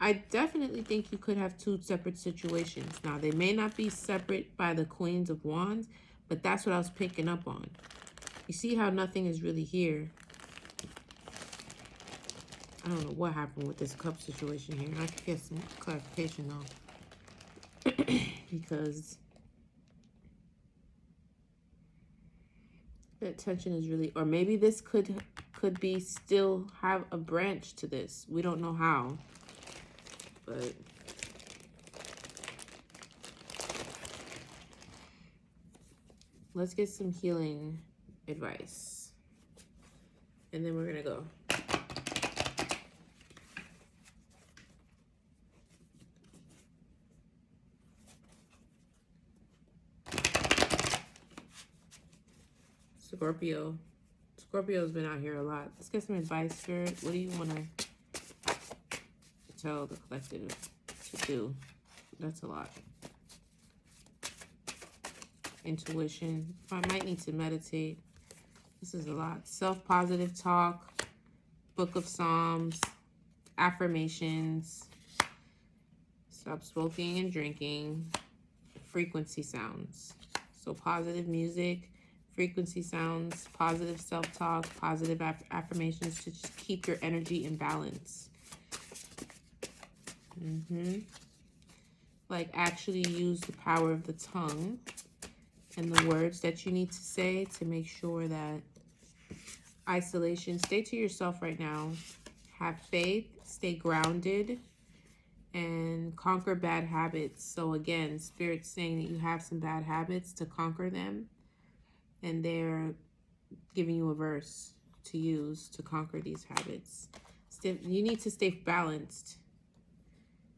Speaker 1: I definitely think you could have two separate situations. Now, they may not be separate by the Queens of Wands, but that's what I was picking up on. You see how nothing is really here. I don't know what happened with this cup situation here. I could get some clarification though. Because the tension is really, or maybe this could be still have a branch to this. We don't know how. But let's get some healing advice. And then we're going to go. Scorpio. Scorpio's been out here a lot. Let's get some advice, Spirit. What do you want to tell the collective to do? That's a lot. Intuition. I might need to meditate. This is a lot. Self-positive talk. Book of Psalms. Affirmations. Stop smoking and drinking. Frequency sounds. So positive music, frequency sounds, positive self-talk, positive affirmations to just keep your energy in balance. Like actually use the power of the tongue and the words that you need to say to make sure that isolation, stay to yourself right now, have faith, stay grounded, and conquer bad habits. So again, Spirit's saying that you have some bad habits to conquer them, and they're giving you a verse to use to conquer these habits. You need to stay balanced.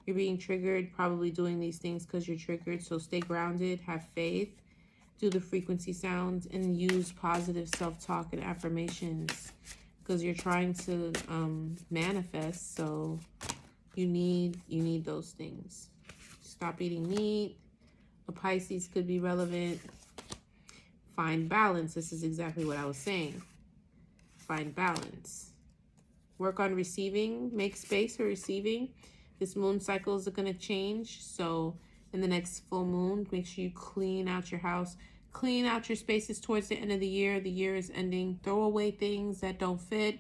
Speaker 1: You're being triggered, probably doing these things because you're triggered. So stay grounded, have faith, do the frequency sounds, and use positive self-talk and affirmations because you're trying to manifest. So you need those things. Stop eating meat. A Pisces could be relevant. Find balance. This is exactly what I was saying. Find balance. Work on receiving. Make space for receiving. This moon cycle is going to change. So in the next full moon, make sure you clean out your house. Clean out your spaces towards the end of the year. The year is ending. Throw away things that don't fit.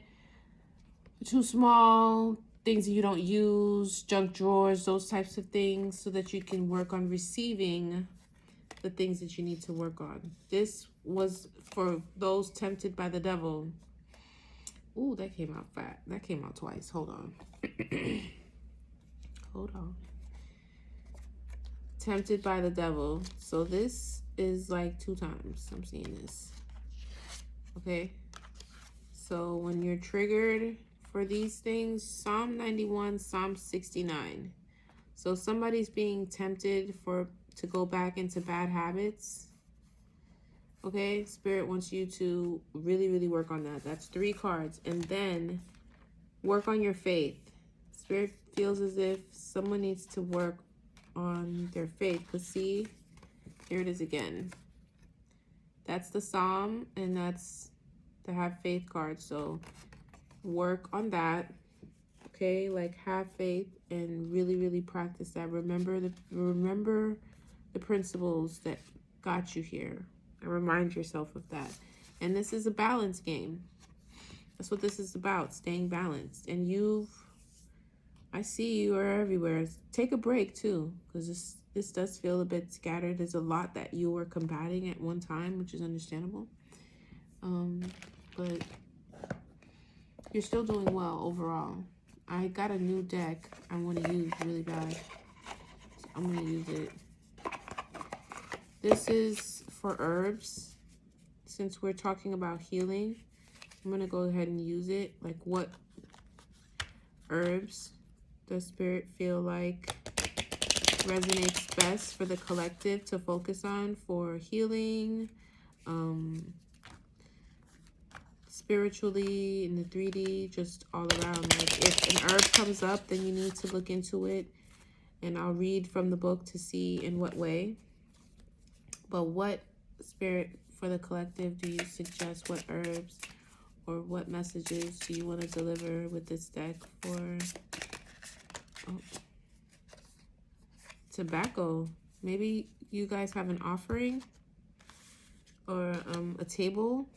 Speaker 1: Too small. Things that you don't use. Junk drawers. Those types of things. So that you can work on receiving the things that you need to work on. This was for those tempted by the devil. Ooh, that came out fat. That came out twice. Hold on. Hold on. Tempted by the devil. So this is like 2 times I'm seeing this. Okay. So when you're triggered for these things, Psalm 91, Psalm 69. So somebody's being tempted to go back into bad habits. Okay, Spirit wants you to really, really work on that. That's 3 cards. And then work on your faith. Spirit feels as if someone needs to work on their faith. Because see, here it is again. That's the Psalm, and that's the have faith card. So work on that. Okay, like have faith and really, really practice that. Remember the principles that got you here. And remind yourself of that. And this is a balance game. That's what this is about, staying balanced. And I see you are everywhere. Take a break too, because this does feel a bit scattered. There's a lot that you were combating at one time, which is understandable. But you're still doing well overall. I got a new deck I want to use really bad. So I'm going to use it. This is for herbs. Since we're talking about healing, I'm going to go ahead and use it. Like, what herbs does Spirit feel like resonates best for the collective to focus on for healing, spiritually, in the 3D, just all around. Like, if an herb comes up, then you need to look into it. And I'll read from the book to see in what way. But what, Spirit, for the collective, do you suggest? What herbs or what messages do you want to deliver with this deck for tobacco? Maybe you guys have an offering or a table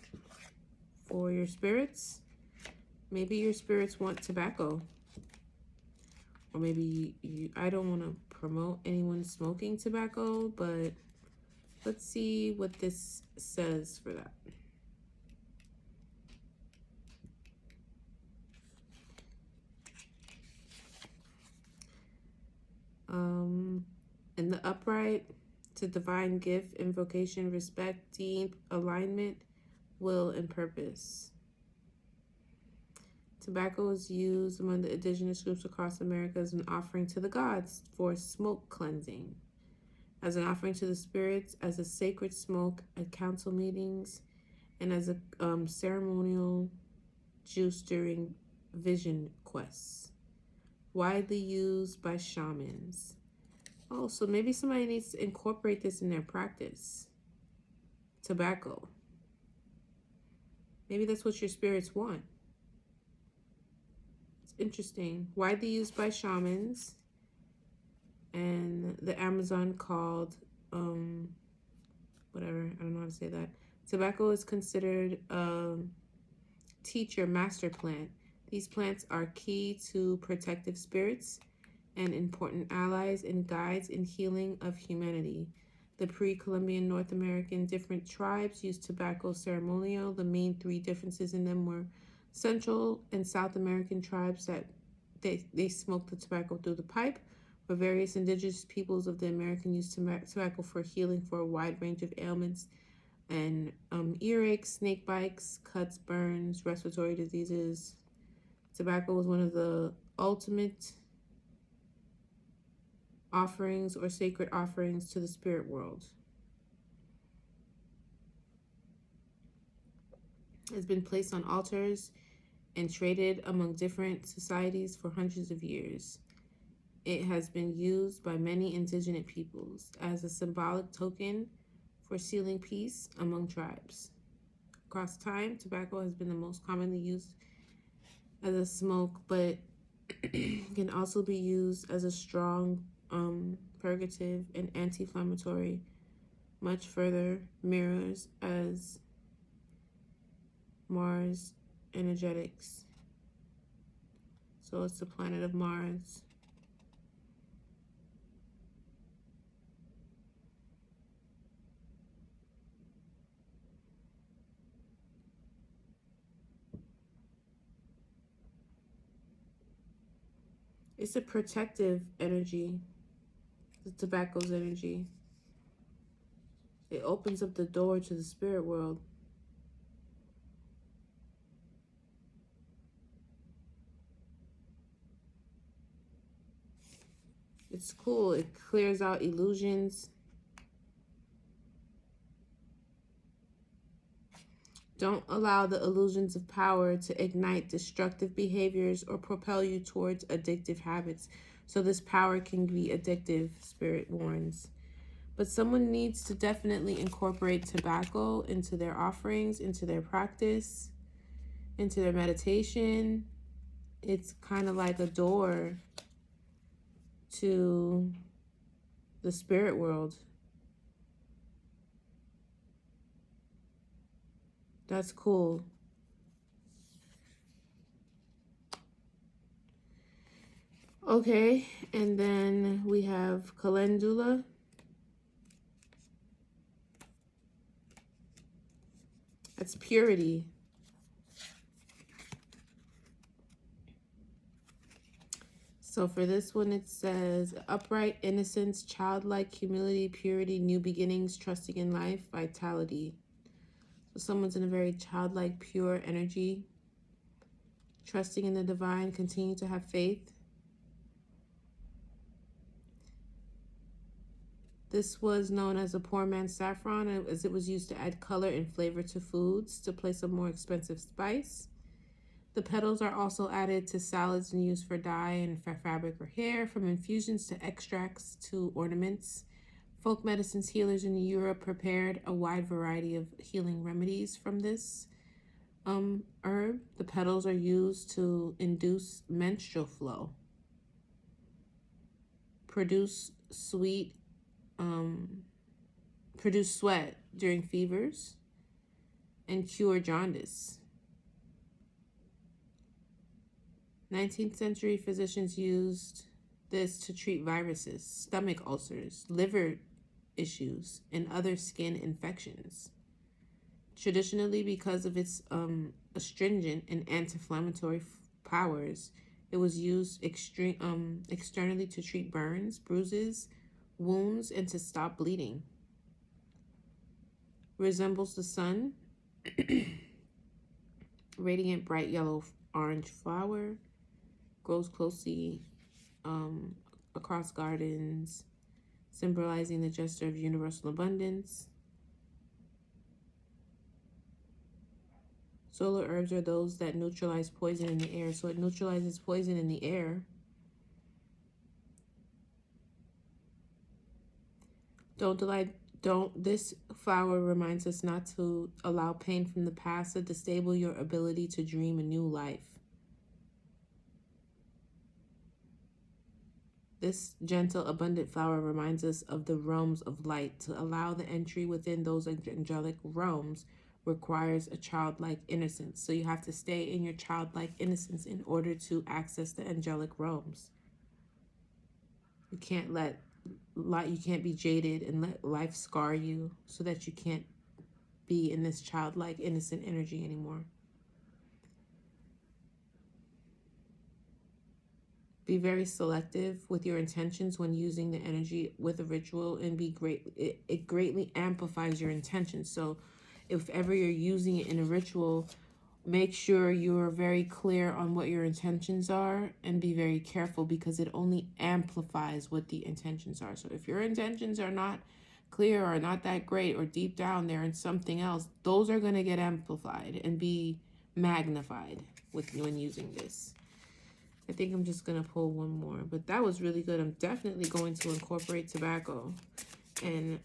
Speaker 1: for your spirits. Maybe your spirits want tobacco. Or maybe I don't want to promote anyone smoking tobacco, but let's see what this says for that. In the upright, to divine gift, invocation, respect, deep alignment, will, and purpose. Tobacco is used among the indigenous groups across America as an offering to the gods for smoke cleansing, as an offering to the spirits, as a sacred smoke at council meetings, and as a ceremonial juice during vision quests. Widely used by shamans. Oh, so maybe somebody needs to incorporate this in their practice. Tobacco. Maybe that's what your spirits want. It's interesting. Widely used by shamans. And the Amazon called, whatever, I don't know how to say that. Tobacco is considered a teacher master plant. These plants are key to protective spirits and important allies and guides in healing of humanity. The pre-Columbian North American different tribes used tobacco ceremonial. The main 3 differences in them were Central and South American tribes that they smoked the tobacco through the pipe, For various indigenous peoples of the American used tobacco for healing for a wide range of ailments and earaches, snake bites, cuts, burns, respiratory diseases. Tobacco was one of the ultimate offerings or sacred offerings to the spirit world. It's been placed on altars and traded among different societies for hundreds of years. It has been used by many indigenous peoples as a symbolic token for sealing peace among tribes. Across time, tobacco has been the most commonly used as a smoke, but can also be used as a strong purgative and anti-inflammatory. Much further mirrors as Mars energetics. So it's the planet of Mars. It's a protective energy, the tobacco's energy. It opens up the door to the spirit world. It's cool. It clears out illusions. Don't allow the illusions of power to ignite destructive behaviors or propel you towards addictive habits. So this power can be addictive, Spirit warns. But someone needs to definitely incorporate tobacco into their offerings, into their practice, into their meditation. It's kind of like a door to the spirit world. That's cool. Okay, and then we have calendula. That's purity. So for this one, it says upright innocence, childlike humility, purity, new beginnings, trusting in life, vitality. So someone's in a very childlike, pure energy, trusting in the divine, continue to have faith. This was known as a poor man's saffron, as it was used to add color and flavor to foods, to place a more expensive spice. The petals are also added to salads and used for dye and for fabric or hair, from infusions to extracts to ornaments. Folk medicines healers in Europe prepared a wide variety of healing remedies from this herb. The petals are used to induce menstrual flow, produce sweat during fevers, and cure jaundice. 19th century physicians used this to treat viruses, stomach ulcers, liver issues, and other skin infections. Traditionally, because of its astringent and anti-inflammatory powers, it was used externally to treat burns, bruises, wounds, and to stop bleeding. Resembles the sun. Radiant, bright yellow, orange flower. Grows closely across gardens, symbolizing the gesture of universal abundance. Solar herbs are those that neutralize poison in the air, so it neutralizes poison in the air. This flower reminds us not to allow pain from the past to disable your ability to dream a new life. This gentle, abundant flower reminds us of the realms of light. To allow the entry within those angelic realms requires a childlike innocence. So you have to stay in your childlike innocence in order to access the angelic realms. You can't be jaded and let life scar you so that you can't be in this childlike, innocent energy anymore. Be very selective with your intentions when using the energy with a ritual, and it greatly amplifies your intentions. So if ever you're using it in a ritual, make sure you're very clear on what your intentions are, and be very careful, because it only amplifies what the intentions are. So if your intentions are not clear or not that great, or deep down there in something else, those are going to get amplified and be magnified when using this. I think I'm just going to pull one more, but that was really good. I'm definitely going to incorporate tobacco and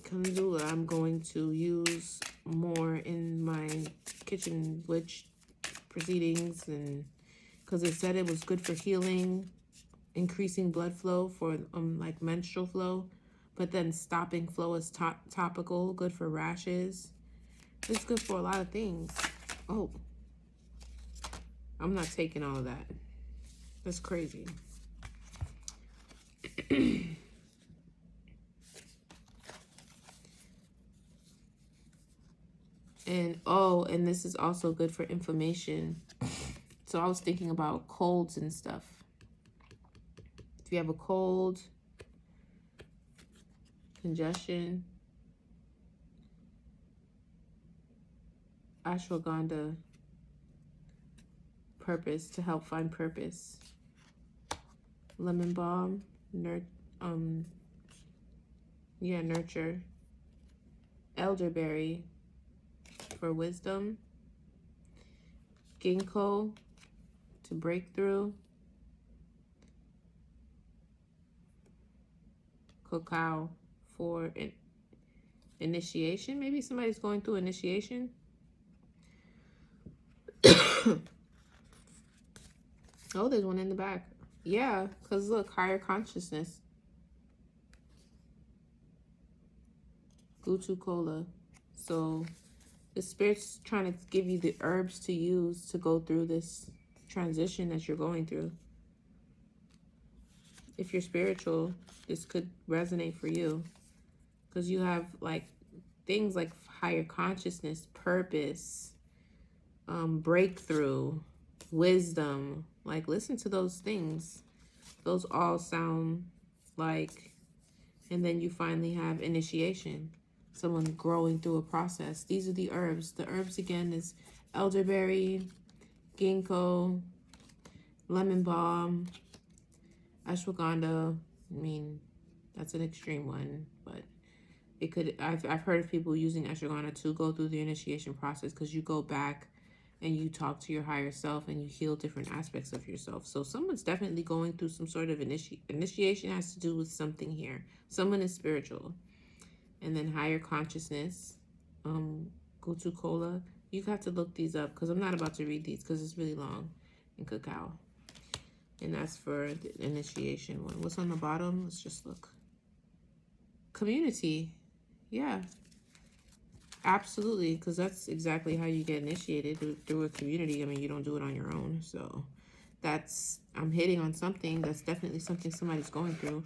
Speaker 1: calendula. I'm going to use more in my kitchen witch proceedings, and because it said it was good for healing, increasing blood flow for like menstrual flow, but then stopping flow is topical, good for rashes. It's good for a lot of things. Oh, I'm not taking all of that. That's crazy. And this is also good for inflammation. So I was thinking about colds and stuff. If you have a cold, congestion, ashwagandha, purpose, to help find purpose. Lemon balm, nurture. Elderberry for wisdom. Ginkgo to break through. Cacao for initiation. Maybe somebody's going through initiation. Oh, there's one in the back. Yeah, because look, higher consciousness. Gutu Cola. So the spirit's trying to give you the herbs to use to go through this transition that you're going through. If you're spiritual, this could resonate for you, because you have like things like higher consciousness, purpose, breakthrough, wisdom. Like, listen to those things. Those all sound like, and then you finally have initiation, someone growing through a process. These are the herbs. The herbs again is elderberry, ginkgo, lemon balm, ashwagandha. I mean, that's an extreme one, but it could, I've heard of people using ashwagandha to go through the initiation process, because you go back and you talk to your higher self and you heal different aspects of yourself. So someone's definitely going through some sort of initiation. Has to do with something here. Someone is spiritual. And then higher consciousness, Gutu Cola. You have to look these up, because I'm not about to read these because it's really long. And cacao. And that's for the initiation one. What's on the bottom? Let's just look. Community. Yeah. Absolutely, because that's exactly how you get initiated, through a community. I mean, you don't do it on your own. So that's, I'm hitting on something. That's definitely something somebody's going through.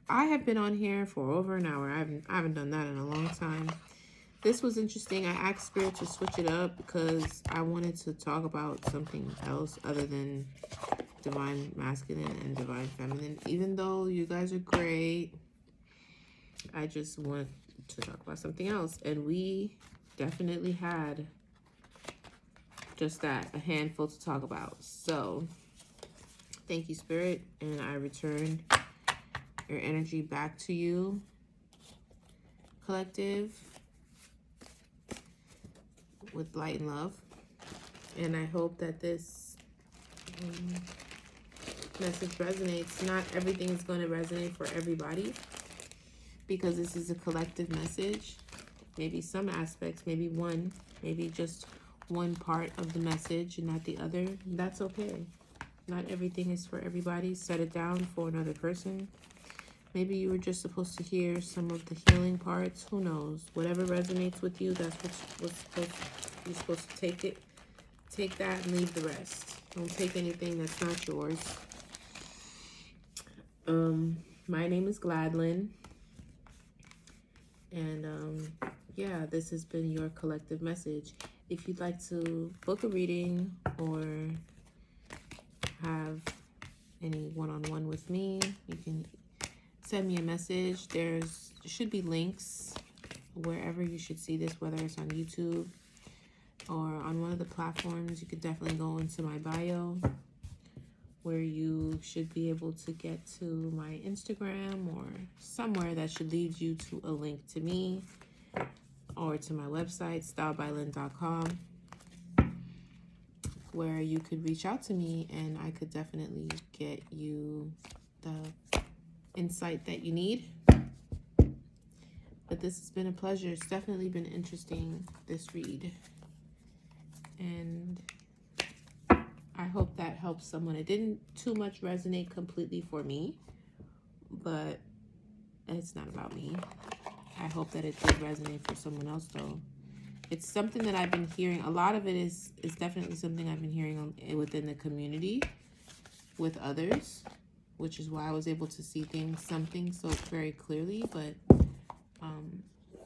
Speaker 1: I have been on here for over an hour. I haven't done that in a long time. This was interesting. I asked Spirit to switch it up because I wanted to talk about something else other than divine masculine and divine feminine. Even though you guys are great, I just want to talk about something else. And we definitely had just that, a handful to talk about. So thank you, Spirit, and I return your energy back to you, collective, with light and love. And I hope that this message resonates. Not everything is going to resonate for everybody, because this is a collective message. Maybe some aspects, maybe just one part of the message and not the other. That's okay. Not everything is for everybody. Set it down for another person. Maybe you were just supposed to hear some of the healing parts. Who knows? Whatever resonates with you, that's you're supposed to take it. Take that and leave the rest. Don't take anything that's not yours. My name is Gladlyn. And yeah, this has been your collective message. If you'd like to book a reading or have any one-on-one with me, you can send me a message. There should be links wherever you should see this, whether it's on YouTube or on one of the platforms. You could definitely go into my bio where you should be able to get to my Instagram or somewhere that should lead you to a link to me or to my website, styledbylyne.com, where you could reach out to me and I could definitely get you the insight that you need. But this has been a pleasure. It's definitely been interesting, this read. And I hope that helps someone. It didn't too much resonate completely for me, but it's not about me. I hope that it did resonate for someone else, though. It's something that I've been hearing. A lot of it is definitely something I've been hearing within the community with others, which is why I was able to see some things so very clearly, but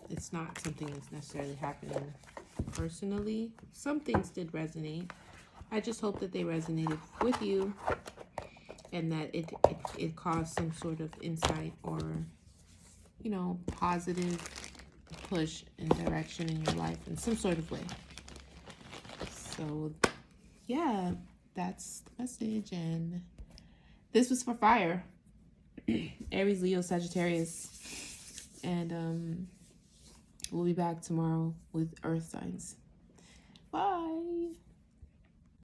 Speaker 1: it's not something that's necessarily happening personally. Some things did resonate. I just hope that they resonated with you and that it caused some sort of insight or, you know, positive push and direction in your life in some sort of way. So, yeah, that's the message. And this was for fire. Aries, Leo, Sagittarius. And we'll be back tomorrow with earth signs. Bye.